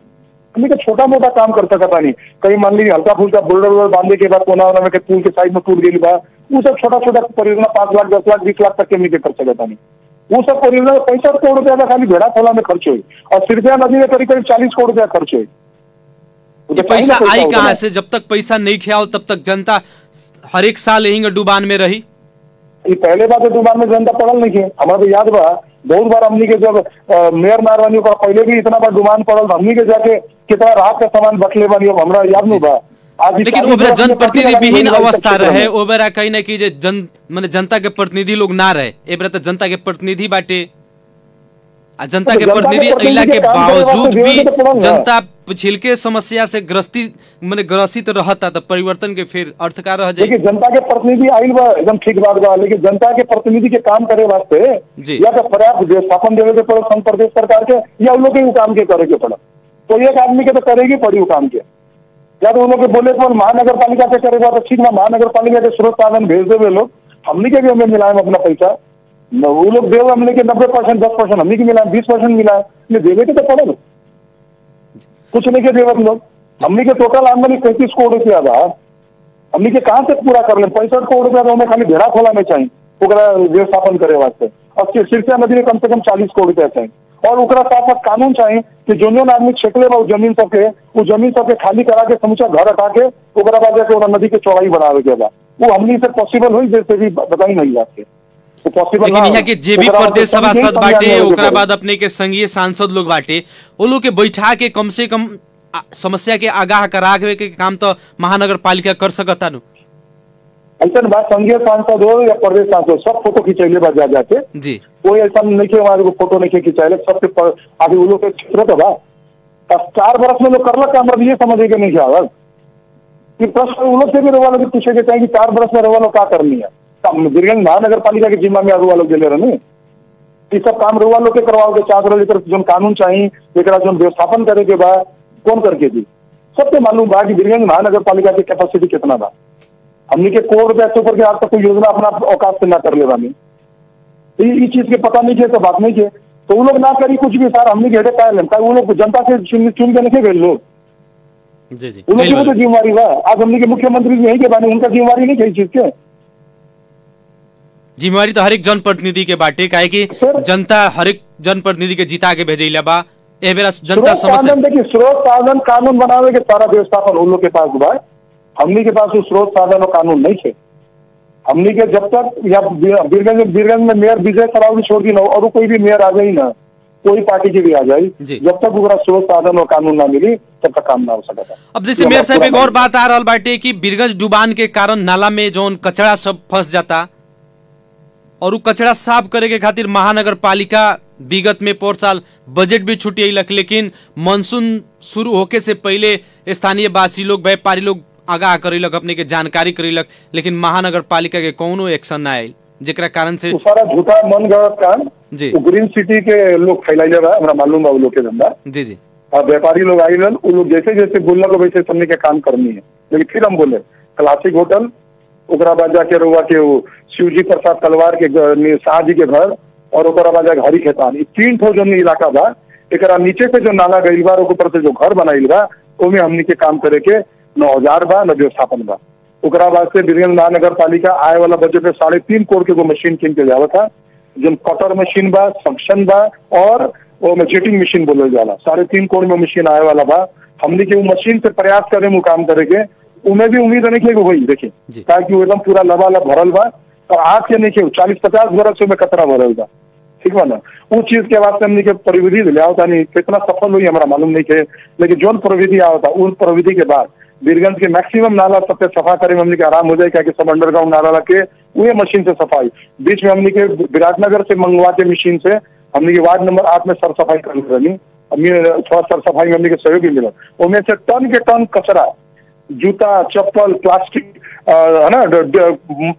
हमने का छोटा मोटा काम कर सकता नहीं, कहीं मान लीजिए हल्का फुल्का बोल्डर बांधे के बाद कोना में पुल के साइड में टूट गई बा, वो सब छोटा छोटा परियोजना 5 लाख 10 लाख 20 लाख तक के मिलकर कर सकता नहीं। वो सब परियोजना 65 करोड़ रुपया का खाली भेड़ा खोला में खर्च हुई, और सिरसिया नदी में करीब 40 करोड़ रुपया खर्च हुई। पैसा आई कहाँ से? जब तक पैसा नहीं खियाओ तब तक जनता हर एक साल यही डुबान में रही। ये पहले बात डुबान में जनता पड़ल नहीं है, हमारा तो याद बा बहुत बार हमनी के जब मेयर नारवानी का पहले भी इतना बार डुबान पड़ल, हमनी के जाके कितना राहत का सामान बटले बनी, हमारा याद नहीं बा। लेकिन ओबरा जनप्रतिनिधि विहीन अवस्था रहे, ओबरा कहीं ना कहीं माने जनता के प्रतिनिधि लोग ना रहे, एबरा तो जनता के प्रतिनिधि बाटे, जनता के प्रतिनिधि अइला के बावजूद भी जनता छिलके समस्या से ग्रसित रहता, तो परिवर्तन के फिर अर्थ का रह जाए। देखिए जनता के प्रतिनिधि आइल बा एकदम ठीक बात बा, लेकिन जनता के प्रतिनिधि के काम करे वास्ते या तो पर्याप्त व्यवस्थापन देवे के पड़े संघ प्रदेश सरकार के, या उन लोग के काम के करे के पड़ा। तो एक आदमी के तो करेगी पड़ी वो काम के, या तो उन लोग बोले तो महानगर पालिका से करेगा तो ठीक ना, महानगर पालिका के स्रोत साधन भेज देवे लोग, हमने के भी हमें मिलाए अपना पैसा, वो लोग देव हमने के 90% 10% हमने की मिला, 20% मिला, देवे के तो पड़े कुछ नहीं के देवत लोग। हमने के टोटल आमदनी 35 करोड़ रुपया था, हमने के कहाँ से पूरा कर ले? 65 करोड़ रुपया तो हमें खाली भेड़ा खोला में चाहिए व्यवस्थापन करे वास्ते, और सिरसिया नदी में कम से कम 40 करोड़ रुपया चाहिए, और ओकरा साथ साथ कानून चाहिए कि जो आदमी छेकले बा जमीन सबके, वो जमीन सबके खाली करा के समूचा घर हटा के ओकरा बाद जाके नदी के चौड़ाई बढ़ावे के बा। वो हमने से पॉसिबल हुई जैसे भी बताई नहीं जाते लेकिन यहाँ के जे भी प्रदेश सभासद बाटे, ओकरा बाद अपने के संघीय सांसद लोग बाटे, वो लोग के बैठा के कम से कम समस्या के आगाह करा के काम तो महानगर पालिका कर सकता नु। ऐसा बात संघीय सांसद हो या प्रदेश सांसद सब फोटो खिंचैले बा जाके जी, कोई ऐसा नहीं के हमारे को फोटो नहीं खिंचाइले सबके आगे वो लोग के क्षेत्र तो बा। 4 बरस में लोग करलक काम, ये समझे के नहीं आवल कि प्रश्न वो लोग से भी रवा लोग पूछे के चाहिए कि 4 बरस में रवा लोग क्या करनी है। बीरगंज महानगर पालिका के जिम्मा में रुआ लोग दिले रहे, ये सब काम रुआ लोग के करवाओ के 4 बरस जो कानून चाहिए, जो व्यवस्थापन करे के बाद कौन करके दी, सबसे मालूम बा कि बीरगंज महानगर पालिका की कैपेसिटी कितना बा। हमने के करोड़ रुपया से ऊपर के आज तक कोई योजना अपना औकात से ना कर ले बानी, ये चीज के पता नहीं के तो बात नहीं के, तो वो लोग ना करी कुछ भी सार हमने घेटे पाए वो लोग जनता से चुन के नहीं गए लोग, उन लोग की तो जिम्मेवारी बा। आज हमने के मुख्यमंत्री यही के बानी, उनका जिम्मेवारी नहीं कही चीज के, जिम्मेवारी तो हर एक जनप्रतिनिधि के बाटे, काहे कि जनता हर एक जनप्रतिनिधि के जिता के भेजेला बा। ए बेरा जनता समस्या देखिए स्रोत साधन कानून बनावे के सारा व्यवस्थापन उन लोग के पास बा, हमनी के पास वो स्रोत साधन और कानून नहीं है। हमनी के जब तक या बीरगंज में मेयर विजय सरावगी छोड़ दी ना, और कोई भी मेयर आ जाए ना, कोई पार्टी की भी आ जाए, जब तक वो स्रोत साधन और कानून ना मिली तब तक काम ना हो सकता। अब जैसे मेयर साहब एक और बात आ रहा बाटे कि बीरगंज डुबान के कारण नाला में जो कचरा सब फंस जाता, और वो कचरा साफ करे के खातिर महानगर पालिका विगत में पोर साल बजट भी छुट्टी अइलक, लेकिन मानसून शुरू होके से पहले स्थानीय वासी लोग व्यापारी लोग आगाह करेलक, अपने के जानकारी करेलक, लेकिन महानगर पालिका के कोनो एक्शन ना आयल, जेकरा कारण से सारा झूठा मन गलत काम जी ग्रीन सिटी के लोग फैलाइले बा। हमरा मालूम बा वो लोग के धंधा जी जी व्यापारी लोग आई रन, वो लोग जैसे जैसे बोलना वैसे हमने के काम करनी है। लेकिन फिर हम बोले क्लासिक होटल, ओकरा बाद जाके रुआ के वो शिवजी प्रसाद तलवार के शाह जी के घर, और ओकरा बाद जाके हरी खेतान, 3 ठो जो इलाका बा, एक नीचे से जो नाला गई बा, ऊपर से जो घर बनाइल बा, ओमे हमनी के काम करे के न औजार बा न व्यवस्थापन बा। ओकरा बाद से बीरगंज महानगर पालिका आए वाला बजट में 3.5 करोड़ के वो मशीन किन के जावा था, जो कटर मशीन बा, सक्शन बा, और वो जेटिंग मशीन बोलल जाला, 3.5 करोड़ में मशीन आए वाला बा। हमनी के वो मशीन से प्रयास करे वो काम करे के, उन्हें भी उम्मीद नहीं कि वही देखिए, ताकि वो एकदम पूरा लबालब भरल बा, और आज के नहीं 40-50 बरस से कचरा भरल बा, ठीक बा ना। वो चीज के वास्ते हमने के प्रविधि ले आवता नहीं, कितना सफल हुई हमारा मालूम नहीं है, लेकिन जो प्रविधि आवता उन प्रविधि के बाद बीरगंज के मैक्सिमम नाला सबसे सफा करे में हमने के आराम हो जाए, क्या कि सब अंडरग्राउंड नाला के वही मशीन से सफाई। बीच में हमने के विराटनगर से मंगवा के मशीन से हमने के वार्ड नंबर 8 में सर सफाई कर रही, थोड़ा सर सफाई में हमने के सहयोग भी मिला। उनमें से टन के टन कचरा, जूता, चप्पल, प्लास्टिक, है ना,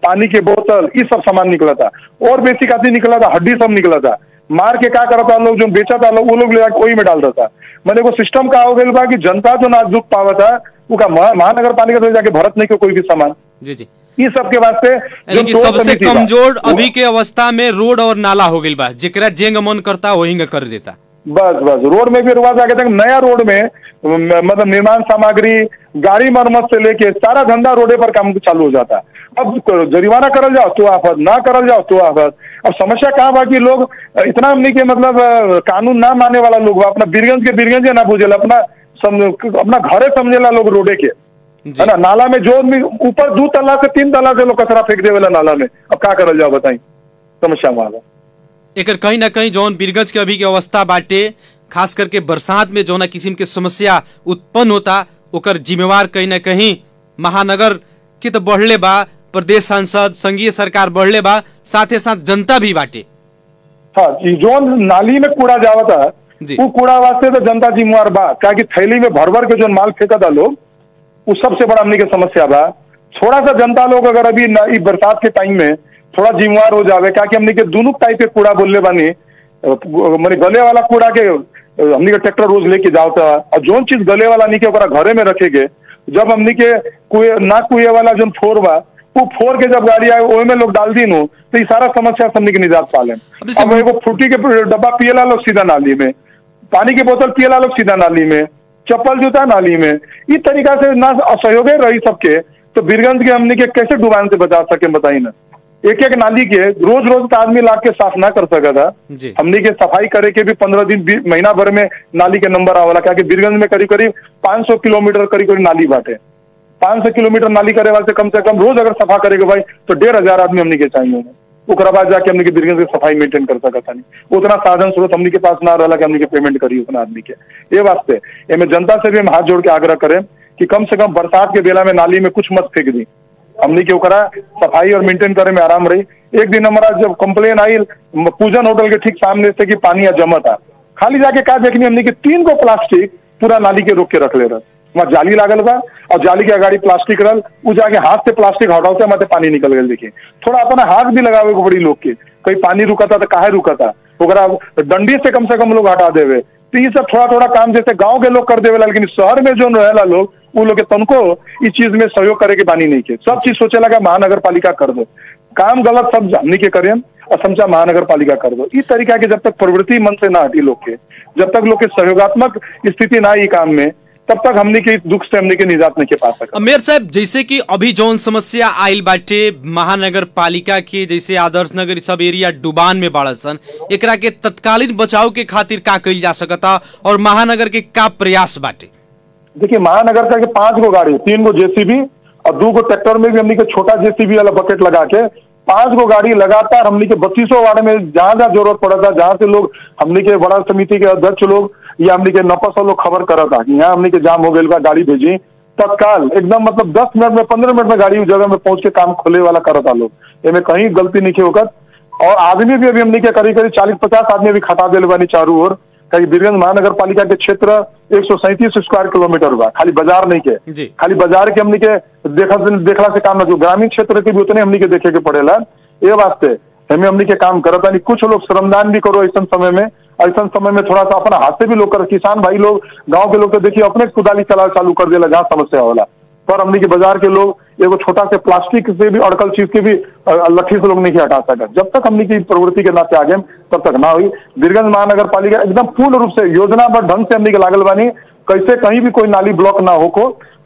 पानी के बोतल, ये सब सामान निकला था, और बेसिक आदमी निकला था, हड्डी सब निकला था। मार के क्या करता लोग, जो बेचा था लोग, वो लोग ले वही में डालता था। मैंने वो सिस्टम का हो गया कि जनता जो ना दुख पावा था वो का महानगर पालिका तो जाके भरत नहीं को कोई भी सामान। जी जी, ये सब के वास्ते सबसे कमजोर अभी के अवस्था में रोड और नाला हो गई बा, जेकरा जेंग मन करता वही कर देता। बस रोड में भी रुआ जाके तक नया रोड में मतलब निर्माण सामग्री, गाड़ी मरम्मत से लेके सारा धंधा रोडे पर काम चालू हो जाता है। अब जरिमाना करल जाओ तो आफत, ना करल जाओ तो आफत। अब समस्या कहाँ बा कि लोग इतना हमने के मतलब कानून ना माने वाला लोग अपना बीरगंज ना बुझेला, अपना घरे समझेला लोग रोडे के, है ना। नाला में जो ऊपर 2 तल्ला से 3 तल्ला से लोग कचरा फेंक देवेला नाला में, अब क्या करल जाओ बताई, समस्या वाला। एक कहीं ना कहीं जौन बीरगंज के अभी के अवस्था बाटे, खास करके बरसात में जौना किस्म के समस्या उत्पन्न होता, ओकर जिम्मेवार कहीं ना कहीं महानगर के तो बढ़ले बा, प्रदेश सांसद, संघीय सरकार बढ़ले बा, साथ ही साथ जनता भी बाटे। हाँ, जो नाली में कूड़ा जावा था वो कूड़ा वास्ते तो जनता जिम्मेवार बा, क्या कि थैली में भर भर के जो माल फेंका था लोग, वो सबसे बड़ा हमने के समस्या बा। थोड़ा सा जनता लोग अगर अभी बरसात के टाइम में थोड़ा जिम्मेवार हो जावे, क्या कि हमने के दोनों टाइप के कूड़ा बोलले बानी, मैंने गले वाला कूड़ा के हमने के ट्रैक्टर रोज लेके जाओ था, और जो चीज गले वाला नहीं के घरे में रखेगे, जब हमने के कुए वाला जो फोर बा, वो फोर के जब गाड़ी आए वो में लोग डाल दी नो, तो ये सारा समस्या हमने के निजात पाले। अब एगो फ्रूटी के डब्बा पियला लोग सीधा नाली में, पानी की बोतल पियला लोग सीधा नाली में, चप्पल जूता नाली में, इस तरीका से ना असहयोग रही सबके, तो बीरगंज के हमने के कैसे डुबान से बचा सके बताई ना। एक नाली के रोज तो आदमी ला के साफ ना कर सका था, हमने के सफाई करे के भी 15 दिन महीना भर में नाली के नंबर आवाला, क्या कि बीरगंज में करीब 500 किलोमीटर करीब नाली बाटे। 500 किलोमीटर नाली करे वाले से कम रोज अगर सफा करेगा भाई तो 1500 आदमी हमने के चाहिए। ओकरा बाद जाके हमने के बीरगंज की सफाई मेंटेन कर सकता नहीं, उतना साधन स्रोत हमने के पास ना रहा कि हमने के पेमेंट करी उतना आदमी के। ये वास्ते एमे जनता से भी हम हाथ जोड़ के आग्रह करें कि कम से कम बरसात के बेला में नाली में कुछ मत फेंक दी, हमने के ओकरा सफाई और मेंटेन करे में आराम रही। एक दिन हमारा जब कंप्लेन आई पूजन होटल के ठीक सामने से कि पानी जमा था, खाली जाके का देखनी हमने के 3 गो प्लास्टिक पूरा नाली के रोक के रख ले रहा, वहाँ जाली लागल बा और जाली के अगाड़ी प्लास्टिक रल, वो जाके हाथ से प्लास्टिक हटाते माते पानी निकल गए। देखिए थोड़ा अपना हाथ भी लगावे को बड़ी लोग के, कहीं पानी रुका था तो काहे रुका था, ओकरा डंडी से कम लोग हटा देवे। तो ये सब थोड़ा थोड़ा काम जैसे गांव के लोग कर देवेला, लेकिन शहर में जो रहेला लोग वो लोग के तनको इस चीज में सहयोग करे के बानी नहीं के, सब चीज सोचे लगा महानगर पालिका कर दो, काम गलत सब जानने के करें और समझा महानगर पालिका कर दो। इस तरीका के जब तक प्रवृत्ति मन से ना हटी लोग के, जब तक लोग के सहयोगात्मक स्थिति ना आई काम में, तब तक हमने के दुख से हमने के निजात नहीं के पा सकते। मेयर साहब, जैसे कि अभी जौन समस्या आयल बाटे महानगर पालिका के, जैसे आदर्श नगर सब एरिया डुबान में बाड़ा सन, एकरा के तत्कालीन बचाव के खातिर का कइल जा सकता और महानगर के का प्रयास बाटे? देखिए महानगर का 5 गो गाड़ी, 3 गो जेसीबी और 2 गो ट्रैक्टर में भी हमने के छोटा जेसीबी वाला बकेट लगा के 5 गो गाड़ी लगातार हमने के 3200 वार्ड में जहां जरूरत पड़ा था, जहां से लोग हमने के बड़ा समिति के अध्यक्ष लोग या हमने के नपस लोग खबर करा था कि यहाँ हमने के जाम हो गए का, गाड़ी भेजी तत्काल एकदम मतलब 10 मिनट में 15 मिनट में गाड़ी उस जगह में पहुंच के काम खोले वाला करा था लोग, इनमें कहीं गलती नहीं होकर। और आदमी भी अभी हमने के करीब 40-50 आदमी भी खटा दिल बानी चारों ओर, कहीं बीरगंज महानगर पालिका के क्षेत्र 137 स्क्वायर किलोमीटर बा, खाली बाजार नहीं के, खाली बाजार के हमने के देखला से काम ना, जो ग्रामीण क्षेत्र के भी उतने हमने के देखे के पड़ेला। ये वास्ते हमें हमने के काम करता नहीं, कुछ लोग श्रमदान भी करो ऐसा समय में, ऐसा समय में थोड़ा सा अपना हाथ से भी लोग कर, किसान भाई लोग गांव के लोग तो देखिए अपने कुदाली चला चालू कर देला जहाँ समस्या होला, पर हमने के बाजार के लोग एगो छोटा से प्लास्टिक से भी अड़कल चीज के भी लट्ठी से लोग नहीं हटा सकते। जब तक हमने की प्रवृत्ति के नाते आगे तब तक ना हुई। वीरगंज महानगर पालिका एकदम पूर्ण रूप से योजनाबद्ध ढंग से हमने के लागल बानी, कैसे कहीं भी कोई नाली ब्लॉक ना हो,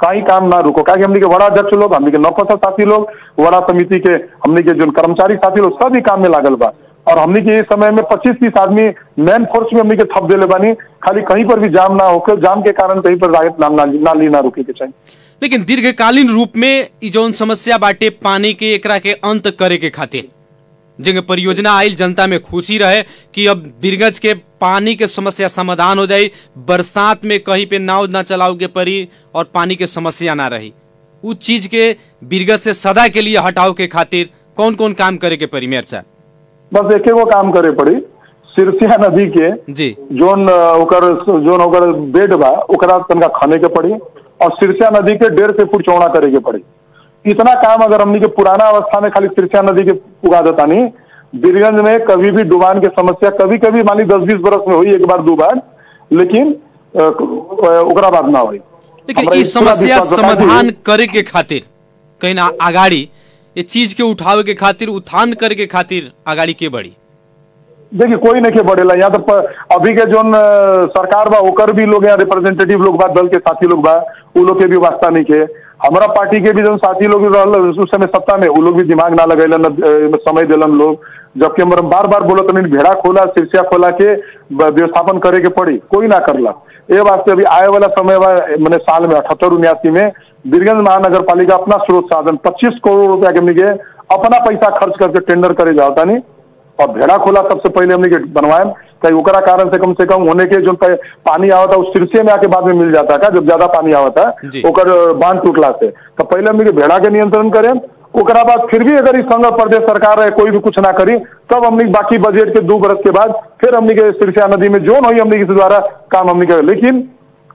कहीं काम ना रुको। क्या हमने के बड़ा अध्यक्ष लोग, हमने के नौकरशाह साथी लोग, वड़ा समिति के हमने के जो कर्मचारी साथी लोग सभी काम में लागल बा। और हमने के इस समय में 25-30 आदमी मैन फोर्स में हमने के थप देले बानी, खाली कहीं पर भी जाम ना होकर, जाम के कारण कहीं पर नाली ना रुके के चाहिए। लेकिन दीर्घकालीन रूप में ई जौन समस्या बाटे पानी के, एकरा के अंत करे के खातिर जिंग परियोजना आयल, जनता में खुशी रहे कि अब वीरगंज के पानी के समस्या समाधान हो जाई, बरसात में कहीं पे नाव ना चलाओ के पड़ी और पानी के समस्या ना रही। उस चीज के वीरगंज से सदा के लिए हटाओ के खातिर कौन कौन काम करे के पड़ी मेयर साहब? बस एक वो काम करे पड़ी, सिरसिया नदी के जी जोन ओकर बेड बा ओकरा तनका खने के पड़ी, और सिरसिया नदी के 1.5 फुट चौड़ा करे के पड़ी। इतना काम अगर हमनी के पुराना अवस्था में खाली सिरसिया नदी के पुगा देता नहीं, वीरगंज में कभी भी डुबान की समस्या कभी कभी मान ली 10-20 बरस में हुई, एक बार 2 बार, लेकिन ओकरा बाद ना हुई। लेकिन इस समस्या समाधान करे के खातिर कहीं ना आगाड़ी ये चीज के उठावे के खातिर, उत्थान करे के खातिर आगाड़ी के बढ़ी? देखिए कोई नहीं के बढ़ेला यहाँ तो अभी के जो सरकार बा ओकर भी लोग यहाँ रिप्रेजेंटेटिव लोग बा, दल के साथी लोग बा, वो लोग के भी वास्ता नहीं के, हमारा पार्टी के भी जो साथी लोग उस समय सत्ता में वो लोग भी दिमाग ना लगेलन, समय दिलन लोग। जबकि हम बार बार बोलत नहीं, भेड़ा खोला सिरसिया खोला के व्यवस्थापन करे के पड़ी, कोई ना करला। ये वास्ते अभी आए वाला समय मैंने साल में 78-79 में वीरगंज महानगर पालिका अपना स्रोत साधन 25 करोड़ रुपया के मिले अपना पैसा खर्च करके टेंडर करे जाता नहीं, और भेड़ा खोला सबसे पहले हमने के बनवाए, कहीं ओकरा कारण से कम होने के जो पानी आवता उस सिरसे में आके बाद में मिल जाता है, जब ज्यादा पानी आवता ओकर बांध टूटला से, तो पहले हमने के भेड़ा के नियंत्रण करें, ओकरा बाद फिर भी अगर इस संघ प्रदेश सरकार है कोई भी कुछ ना करी, तब हमने बाकी बजट के 2 बरस के बाद फिर हमने के सिरसिया नदी में जोन हुई हमने किसी द्वारा काम हमने करे। लेकिन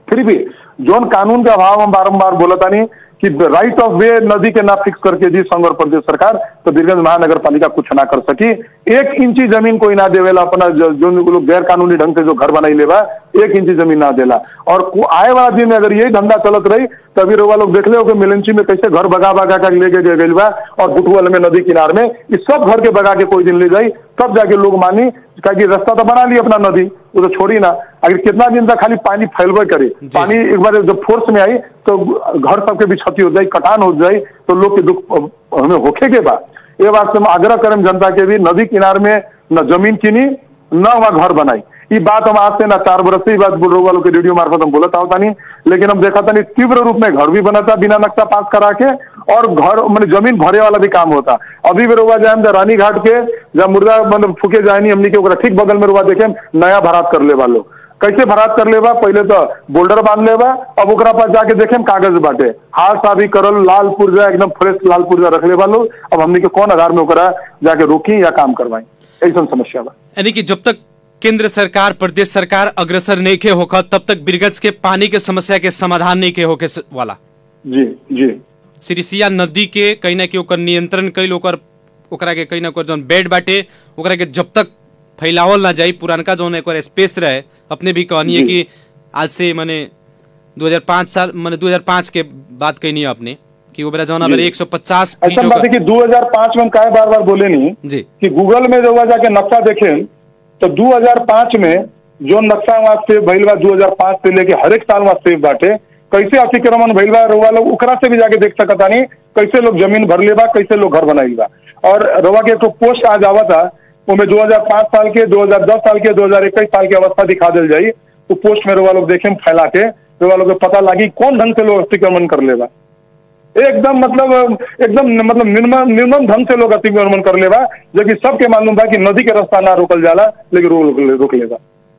फिर भी जोन कानून का अभाव हम बारम्बार बोलता नहीं कि राइट ऑफ वे नदी के ना फिक्स करके दी संघ और प्रदेश सरकार, तो वीरगंज महानगर पालिका कुछ ना कर सकी। 1 इंची जमीन कोई ना देवेला, अपना जो लोग गैर कानूनी ढंग से जो घर बनाई लेवा 1 इंची जमीन ना देला। और आए वाला दिन में अगर यही धंधा चलत रही तभी रोवा लोग देख ले हो कि मिलनची में कैसे घर भगा कर लेके गए बा, और बुटुअल में नदी किनार में इस सब घर के भगा के कोई दिन ले जाई, तब जाके लोग मानी कि रास्ता तो बना ली अपना नदी, वो तो छोड़ी ना। अगर कितना दिन तक खाली पानी फैलवे करे, पानी एक बार जब फोर्स में आई तो घर सबके भी क्षति हो जाए, कटान हो जाए, तो लोग के दुख हमें होखे के बा। ये बात से हम आग्रह करें जनता के भी, नदी किनार में न जमीन किनी न वहाँ घर बनाई। ये बात हम आज से ना 4 बरस से बात बोल वालों के रेडियो मार्फत हम बोलता होता नहीं, लेकिन हम देखा था नहीं तीव्र रूप में घर भी बनाता बिना नक्शा पास करा के, और घर मैंने जमीन भरे वाला भी काम होता। अभी भी रोवा जाए रानी घाट के जब मुर्दा मतलब फूके जाए नहीं हमने के ठीक बगल में रोवा देखे नया भरात कर ले वालों, कैसे भरात कर लेबा, पहले तो बोल्डर बांध लेबा, अब ओकरा पास जाके देखे कागज बाटे हाथ साबी करल लाल पुर्जा एकदम फ्रेश लाल पुर्जा रख ले वालों, अब हमने के कौन आधार में ओकरा जाके रोकी या काम करवाई, ऐसा समस्या बा। यानी कि जब तक केंद्र सरकार प्रदेश सरकार अग्रसर नहीं के होगा तब तक वीरगंज के पानी के समस्या के समाधान नहीं के होके वाला। जी जी सिरसिया नदी के कहीं ना कहीं ओकर नियंत्रण कैल, ओकरा के कहीं ना कहीं जौन बेड बाटे ओकरा के जब तक फैलावल ना जाए, पुरानका जौन एक स्पेस रहे, अपने भी कहनी है कि आज से मैंने 2005 के बात कहनी है आपने कि वो बेरा जौन 150 फीट ऐसा बात है कि 2005 में हम काहे बार बोले नहीं जी कि गूगल में जो जाके नक्शा देखे तो 2005 में जो नक्शा वहाँ सेव भइल बा 2005 से लेके हर एक साल वहाँ सेव बाटे, कैसे अतिक्रमण भइल बा रोवा लोग ओकरा से भी जाके देख सकता नहीं, कैसे लोग जमीन भर ले बा, कैसे लोग घर बनाई बा। और रोवा के एक पोस्ट आज आवा था उनमें 2005 साल के 2010 साल के 2021 साल की अवस्था दिखा दिल जाई, तो पोस्ट में रोवा लोग देखे फैला के रोवा लोग पता लगी कौन ढंग से लोग अतिक्रमण कर लेबा, एकदम मतलब निर्मम ढंग से लोग अतिक्रमण कर लेबा, जबकि सबके मालूम था कि नदी के रास्ता ना रोकल जाला लेकिन रोक लेबा।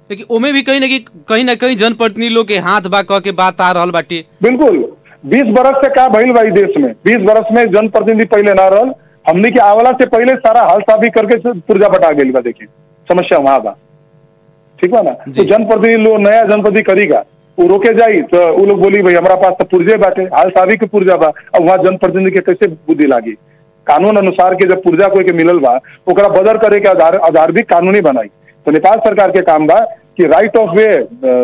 लेकिन ओमे भी कहीं ना कहीं जनप्रतिनिधि लोग के हाथ बा कह के बात आ रहल बाटी। बिल्कुल 20 बरस से का भइल बा देश में, 20 बरस में जनप्रतिनिधि पहले ना रहल, हमने के आवला से पहले सारा हाल साफी करके पुर्जा बटा गई बा। देखिए समस्या वहां बा, ठीक बा ना, तो जनप्रतिनिधि लोग नया जनप्रतिनिधि करीगा वो रोके जाई तो वो लोग बोली भाई हमारा पास तो पुर्जे बाटे हाल सावी के पुर्जा बा, अब वहाँ जनप्रतिनिधि के कैसे बुद्धि लागी। कानून अनुसार के जब पुर्जा कोई के मिलल बा ओकरा बदर करे के आधार भी कानूनी बनाई, तो नेपाल सरकार के काम बा कि राइट ऑफ वे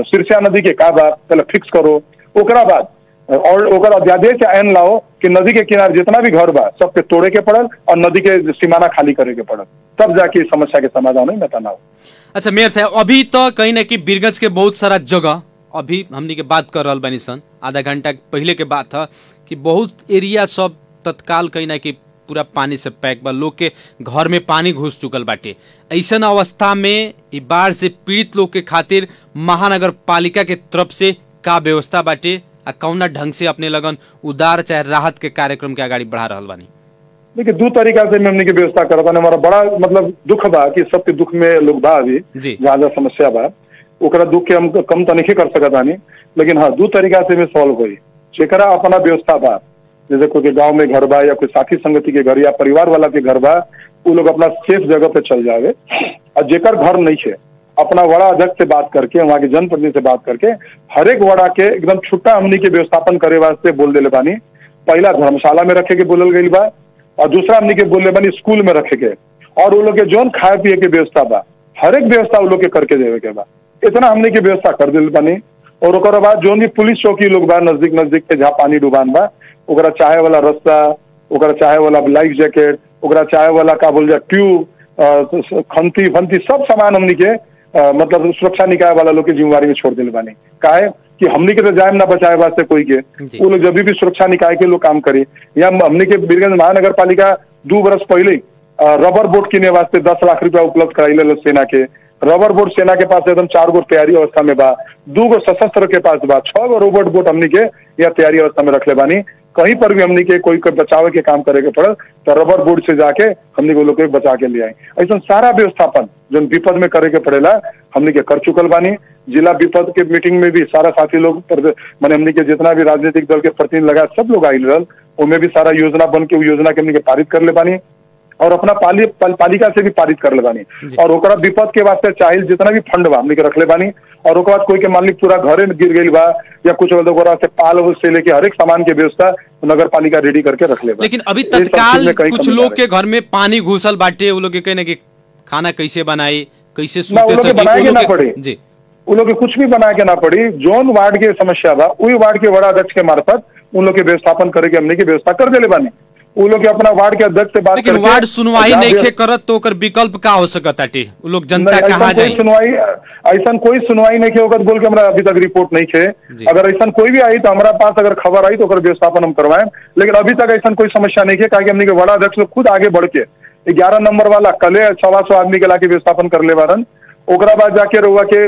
सिरसिया नदी के का बा पहले फिक्स करो, ओकरा बाद और ओकर अध्यादेश आयन लाओ कि नदी के किनारे जितना भी घर बा सबके तोड़े के पड़ल और नदी के सीमाना खाली करे के पड़ल, तब जाके समस्या के समाधान होई, ना हो। अच्छा मेयर साहब, अभी तो कहीं ना कहीं बीरगंज के बहुत सारा जगह अभी हमनी के बात कर रहल बानी सन, आधा घंटा पहले के बात था कि बहुत एरिया सब तत्काल कहीं ना कहीं पूरा पानी से पैक बा, लोग के घर में पानी घुस चुकल बाटे। ऐसन अवस्था में ई बाढ़ से पीड़ित लोग के खातिर महानगर पालिका के तरफ से का व्यवस्था बाटे आ कौना ढंग से अपने लगन उदार चाहे राहत के कार्यक्रम के आगाड़ी बढ़ा रहल बानी? देखिए, दो तरीका से हमने की व्यवस्था करता हमारा बड़ा मतलब दुख बा कि सबके दुख में लोग बा अभी जहाँ समस्या बा, ओकरा दुख के हम कम तो नहीं कर सकता नहीं, लेकिन हाँ दो तरीका से सॉल्व हुई। जेकरा अपना व्यवस्था बा, जैसे कोई गांव में घर बा या कोई साथी संगति के घर या परिवार वाला के घर बा, वो लोग अपना सेफ जगह पे चल जावे। और जेकर घर नहीं है, अपना वड़ा अध्यक्ष से बात करके, वहाँ के जनप्रतिनिधि से बात करके हर एक वड़ा के एकदम छुट्टा हमनी के व्यवस्थापन करे वास्ते बोल दिले बानी। पहला धर्मशाला में रखे के बोलल गई बा, और दूसरा हमनी के बोले बानी स्कूल में रखे के, और वो लोग के जोन खाए पिए के व्यवस्था बा हर एक व्यवस्था वो लोग के करके देवे के बा। इतना हमने की व्यवस्था कर दिल बानी। और ओकर बाद जो भी पुलिस चौकी लोग बा नजदीक नजदीक के जहाँ पानी डुबान बा, ओकरा चाहे वाला रास्ता, ओकरा चाहे वाला लाइफ जैकेट, ओकरा चाहे वाला का बोल जाए ट्यूब, खंती फंती सब सामान हमनी के मतलब सुरक्षा निकाय वाला लोग के जिम्मेवारी में छोड़ दिल बानी। काहे कि हमनी के तो जायम ना बचाए वास्ते कोई के, वो लोग जब भी सुरक्षा निकाय के लोग काम करे। या हमनी के बीरगंज महानगर पालिका 2 बरस पहले रबर बोट किने वास्ते 10 लाख रुपया उपलब्ध कराइले सेना के। रबर बोट सेना के पास एकदम 4 गो तैयारी अवस्था में बा, 2 गो सशस्त्र के पास बा, 6 गो रोबोट बोट हमनी के या तैयारी अवस्था में रखले बानी। कहीं पर भी हमनी के कोई बचावे के काम करे के पड़ल तो रबर बोट से जाके हमनी को लोग के बचा के ले आए। ऐसा सारा व्यवस्थापन जो विपद में करे के पड़ेला हमनी के कर चुकल बानी। जिला विपद के मीटिंग में भी सारा साथी लोग मैंने हमनी के जितना भी राजनीतिक दल के प्रतिनिधि लगा सब लोग आइल रहल, उनमें भी सारा योजना बन के योजना के हमनी के पारित कर ले बानी और अपना पालिका से भी पारित कर ले बानी। और ओकरा विपद के वास्ते चाहिए जितना भी फंड बा हमनी के रख ले बानी। और ओकर बाद कोई के मान ली पूरा घरे गिर गई बा या कुछ से पाल से लेके हर एक सामान के व्यवस्था नगर पालिका रेडी करके रख ले। लेकिन अभी तत्काल कुछ लोग के घर में पानी घुसल बाटे, वो लोग के कहने की खाना कैसे बनाई, कैसे बनाए ना पड़े जी, उन लोग के कुछ भी बना के ना पड़ी। जोन वार्ड के समस्या बा वही वार्ड के वड़ा अध्यक्ष के मार्फत उन लोग के व्यवस्थापन करे के हमने की व्यवस्था कर देले बानी। वो लोग अपना वार्ड के अध्यक्ष से बात करके, लेकिन वार्ड सुनवाई नहीं करत तो ओकर विकल्प का हो सकता है? वो लोग जनता कहाँ जाए? सुनवाई ऐसा कोई सुनवाई नहीं के होकर बोल के हमरा अभी तक रिपोर्ट नहीं है। अगर ऐसा कोई भी आई तो हमारा पास अगर खबर आई तो ओकर व्यवस्थापन हम करवाएं, लेकिन अभी तक ऐसा कोई समस्या नहीं है। कारण हमने के वड़ा अध्यक्ष लोग खुद आगे बढ़ के 11 नंबर वाला कले 125 आदमी के लाके व्यवस्थापन कर ले बारन। ओकरा बाद जाके रहुआ के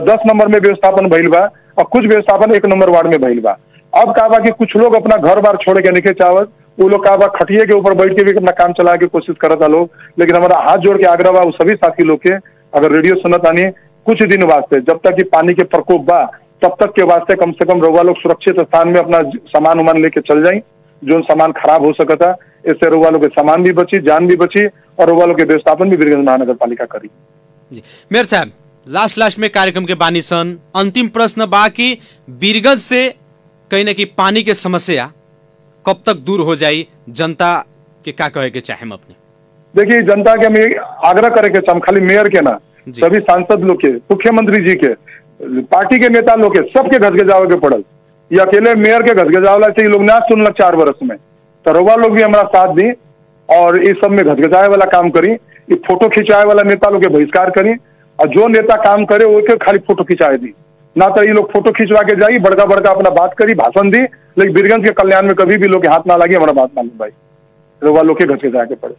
10 नंबर में व्यवस्थापन भइल बा और कुछ व्यवस्थापन 1 नंबर वार्ड में भइल बा। अब का बा कि कुछ लोग अपना घर बार छोड़ के निके चावत, वो लोग का बा खटिए के ऊपर बैठ के भी अपना काम चला के कोशिश करता लोग। लेकिन हमारा हाथ जोड़ के आग्रह बा सभी साथी लोग के, अगर रेडियो सुनत आनी कुछ दिन वास्ते जब तक कि पानी के प्रकोप बा तब तक के वास्ते कम से कम रउआ लोग सुरक्षित स्थान में अपना सामान उमान लेके चल जाए। जो सामान खराब हो सकता इससे रउआ लोग के सामान भी बची, जान भी बची और रउआ लोग के व्यवस्थापन भी बीरगंज महानगर पालिका करी। जी मेयर साहब, लास्ट में कार्यक्रम के बानी सन अंतिम प्रश्न बा कि बीरगंज से कहीं ना कहीं पानी के समस्या कब तक दूर हो जाई, जनता के क्या कहे के चाहे हम अपने? देखिए, जनता के हम आग्रह करे के चाहे, खाली मेयर के ना, सभी सांसद लोग के, मुख्यमंत्री जी के, पार्टी के नेता लोग के, सबके घसगजावे के पड़ल। ये अकेले मेयर के घसगजावला से लोग ना सुनल 4 वर्ष में, तो रउआ लोग भी हमारा साथ दी और इस सब में घसगजाए वाला काम करी। ये फोटो खिंचाए वाला नेता लोग के बहिष्कार करी और जो नेता काम करे वो खाली फोटो खिंचाए दी, ना तो ये लोग फोटो खिंचवा के जाई बड़का बड़का अपना बात करी, भाषण दी, लेकिन बीरगंज के कल्याण में कभी भी लोग के हाथ ना लगे। हमारा बात मालूम भाई, रउआ लोग के घसगजाए के पड़े।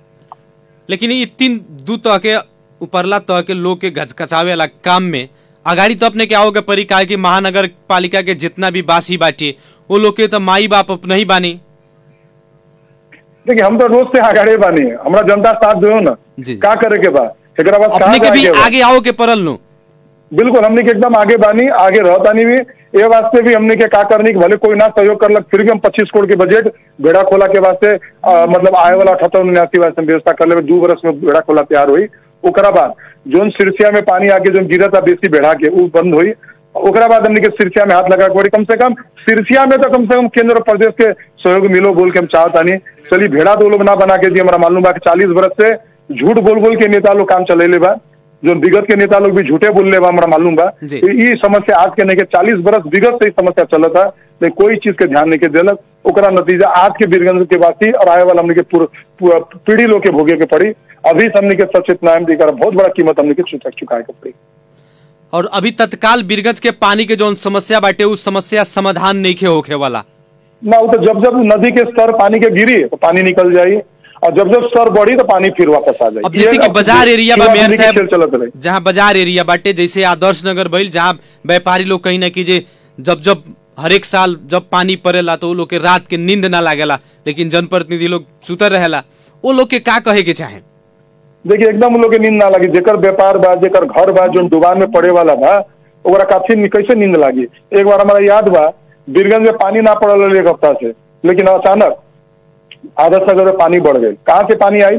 लेकिन ये 3 दू तरह के उपरला तरह के लोग के घचकचावे वाला काम में अगाड़ी तो अपने क्या होगा परी का कि महानगर पालिका के जितना भी बासी बाटी वो लोग के तो माई बाप अपना ही बानी। देखिए, हम तो रोज से आगे बानी, हमारा जनता साथ दो ना, क्या करे के बाद अपने के भी आगे आओ के परल नो। बिल्कुल, हमने के एकदम आगे बानी, आगे रहतानी भी ये वास्ते भी हमने के का करनी भले कोई ना सहयोग कर लग, फिर भी हम 25 करोड़ के बजट बेड़ा खोला के वास्ते मतलब आए वाला 78-79 वास्ते व्यवस्था कर ले। 2 बरस में बेड़ा खोला तैयार हुई। ओकरा बाद जोन सिरसिया में पानी आके जो गिरा था बेसी बेड़ा के वो बंद हुई। ओकरा बाद हमने के सिरसिया में हाथ लगा के कम से कम सिरसिया में तो कम से कम केंद्र और प्रदेश के सहयोग मिलो बोल के हम चाहतानी। चलिए भेड़ा तो लोग ना बना के दिए, हमारा मालूम बा कि 40 बरस से झूठ बोल बोल के नेता लोग काम चले बा। जो विगत के नेता लोग भी झूठे बोल ले बा, हमरा मालूम बा। जी। ये समस्या आज के नहीं के 40 बरस विगत से ही समस्या चलत है, लेकिन कोई चीज के ध्यान नहीं के दिलक। ओकरा नतीजा आज के बीरगंज के वासी और आए वाला हमने के पीढ़ी लोग के भोगे के पड़ी। अभी हमने के सचेत नाम देकर बहुत बड़ा कीमत हमने के चुकाए के पड़ी। और अभी तत्काल बीरगंज के पानी के जो समस्या बाटे उस समस्या समाधान नहीं के होखे वाला ना। वो तो जब जब नदी के स्तर पानी के गिरी तो पानी निकल जाई, और जब जब स्तर बढ़ी तो पानी फिर वापस आ जाए। अब जैसे कि बाजार एरिया बा मेयर साहब, चलत रहे, जहाँ बाजार एरिया बाटे, जैसे आदर्श नगर भइल, जहाँ व्यापारी लोग कहीं ना कीजिए जब जब हर एक साल जब पानी पड़ेला तो वो लोग के रात के नींद ना लागेला, लेकिन जनप्रतिनिधि लोग सुतर रहेला, वो लोग के का कहे के चाहे? देखिए एकदम लोग के नींद ना लगी। जेकर व्यापार बा, जेकर घर बा, जो डुबान में पड़े वाला बा, ओकरा काफी कैसे नींद लागी। एक बार हमारा याद बा, बीरगंज में पानी ना पड़ल एक हफ्ता से, लेकिन अचानक आदर्श नगर में पानी बढ़ गए। कहाँ से पानी आई?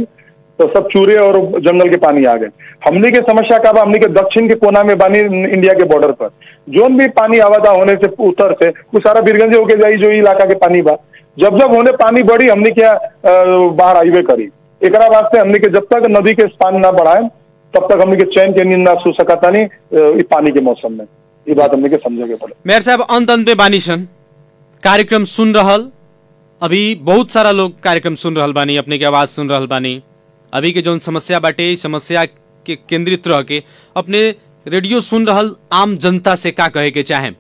तो सब चूरे और जंगल के पानी आ गए। हमने के समस्या का बा, हमने के दक्षिण के कोना में बानी इंडिया के बॉर्डर पर, जोन भी पानी आवादा होने से उत्तर से वो सारा बीरगंज होके जाई, जो इलाका के पानी बा। जब जब होने पानी बढ़ी हमने क्या बाहर आईवे करी। एक वास्ते हमने के जब तक नदी के पानी ना बढ़ाए तब तक हमने के चैन के नींद ना सो सकता नहीं पानी के मौसम में। ये बात हमने के समझे के पड़े। मेयर साहब अंत में बानी सन कार्यक्रम सुन रहल, अभी बहुत सारा लोग कार्यक्रम सुन रहल बानी, अपने के आवाज सुन रहल बानी। अभी के जो समस्या बाटे समस्या के केंद्रित रह के अपने रेडियो सुन रहल आम जनता से का कहे के चाहे?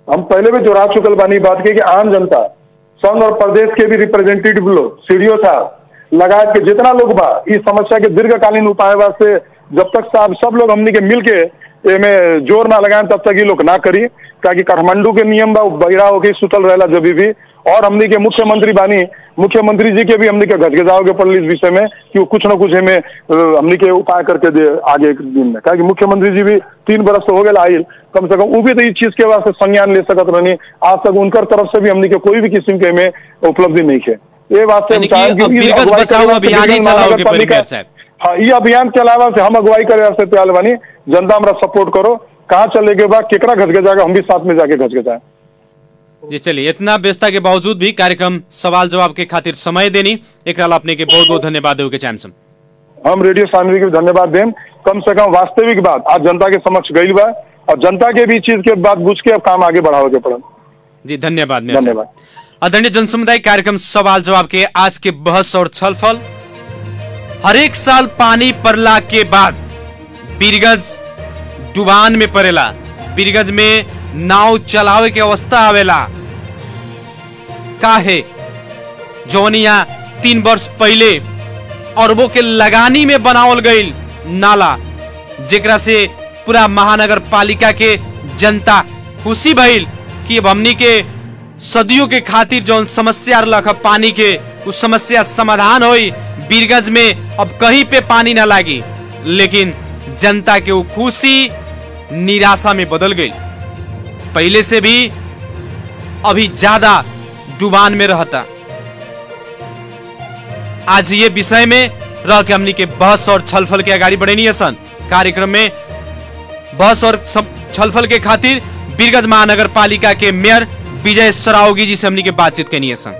हम पहले भी दोहरा चुकल बानी बात की कि आम जनता, संघ और प्रदेश के भी रिप्रेजेंटेटिव लोग, सीडीओ साहब लगा के जितना लोग बा इस समस्या के दीर्घकालीन उपाय वास्ते जब तक साहब सब लोग हमने के मिल के में जोर ना लगाए तब तक ये लोग ना करी। ताकि काठमांडू के नियम बा बहिरा होके सुतल रहेला जब भी। और हमने के मुख्यमंत्री बानी, मुख्यमंत्री जी के भी हमने के घचघचाओ के पड़ल इस विषय में कि वो कुछ न कुछ हमें हमने के उपाय करके दे आगे एक दिन में। कि मुख्यमंत्री जी भी 3 बरस तो हो गए आयल, कम से कम वो भी तो इस चीज के वास्ते संज्ञान ले सकत रहनी। आज तक उनकर तरफ से भी हमने के कोई भी किस्म के में उपलब्धि नहीं है। ये वास्ते हाँ ये अभियान चलावा से हम अगुवाई करे वास्ते तैयार बानी। जनता हमारा सपोर्ट करो, कहाँ चले के बाद केकरा घचघचाएगा हम भी साथ में जाके घचघचाए। जी चलिए, इतना व्यस्तता के बावजूद भी कार्यक्रम सवाल जवाब के खातिर समय देनी एक अपने के बहुत बहुत धन्यवाद देव के चाहे। हम रेडियो सानवी के धन्यवाद दें। कम से कम वास्तविक बात आज जनता के समक्ष गई बा और जनता के भी चीज के बात बुझ के अब काम आगे बढ़ावे के पड़ा। जी धन्यवाद। धन्यवाद। आदरणीय जनसमुदाय, कार्यक्रम सवाल जवाब के आज के बहस और छलफल, हर एक साल पानी पड़ला के बाद बीरगंज डुबान में पड़ेला, बीरगंज में नाव चलावे के अवस्था आवेला। काहे जौनिया 3 वर्ष पहले अरबों के लगानी में बनावल गई नाला, जेकरा से पूरा महानगर पालिका के जनता खुशी भइल कि अब हमनी के सदियों के खातिर जो समस्या रख पानी के उस समस्या समाधान होई, बीरगंज में अब कहीं पे पानी ना लागी। लेकिन जनता के वो खुशी निराशा में बदल गई। पहले से भी अभी ज्यादा डुबान में रहता। आज ये विषय में रह के हमनी के बहस और छलफल के आगाड़ी बढ़ेनी है सन। कार्यक्रम में बहस और छलफल के खातिर बीरगंज महानगर पालिका के मेयर विजय सरावगी जी से हमनी के बातचीत करनी है सन।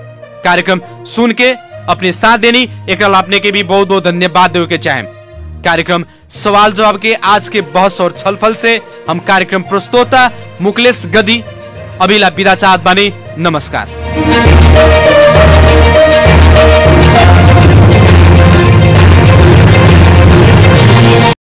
कार्यक्रम सुन के अपने साथ देनी एक अपने के भी बहुत बहुत धन्यवाद देवे के चाहे। कार्यक्रम सवाल जवाब के आज के बहस और छलफल से हम कार्यक्रम प्रस्तोता मुकलेश गदी अभिला विदा चाहत बानी। नमस्कार।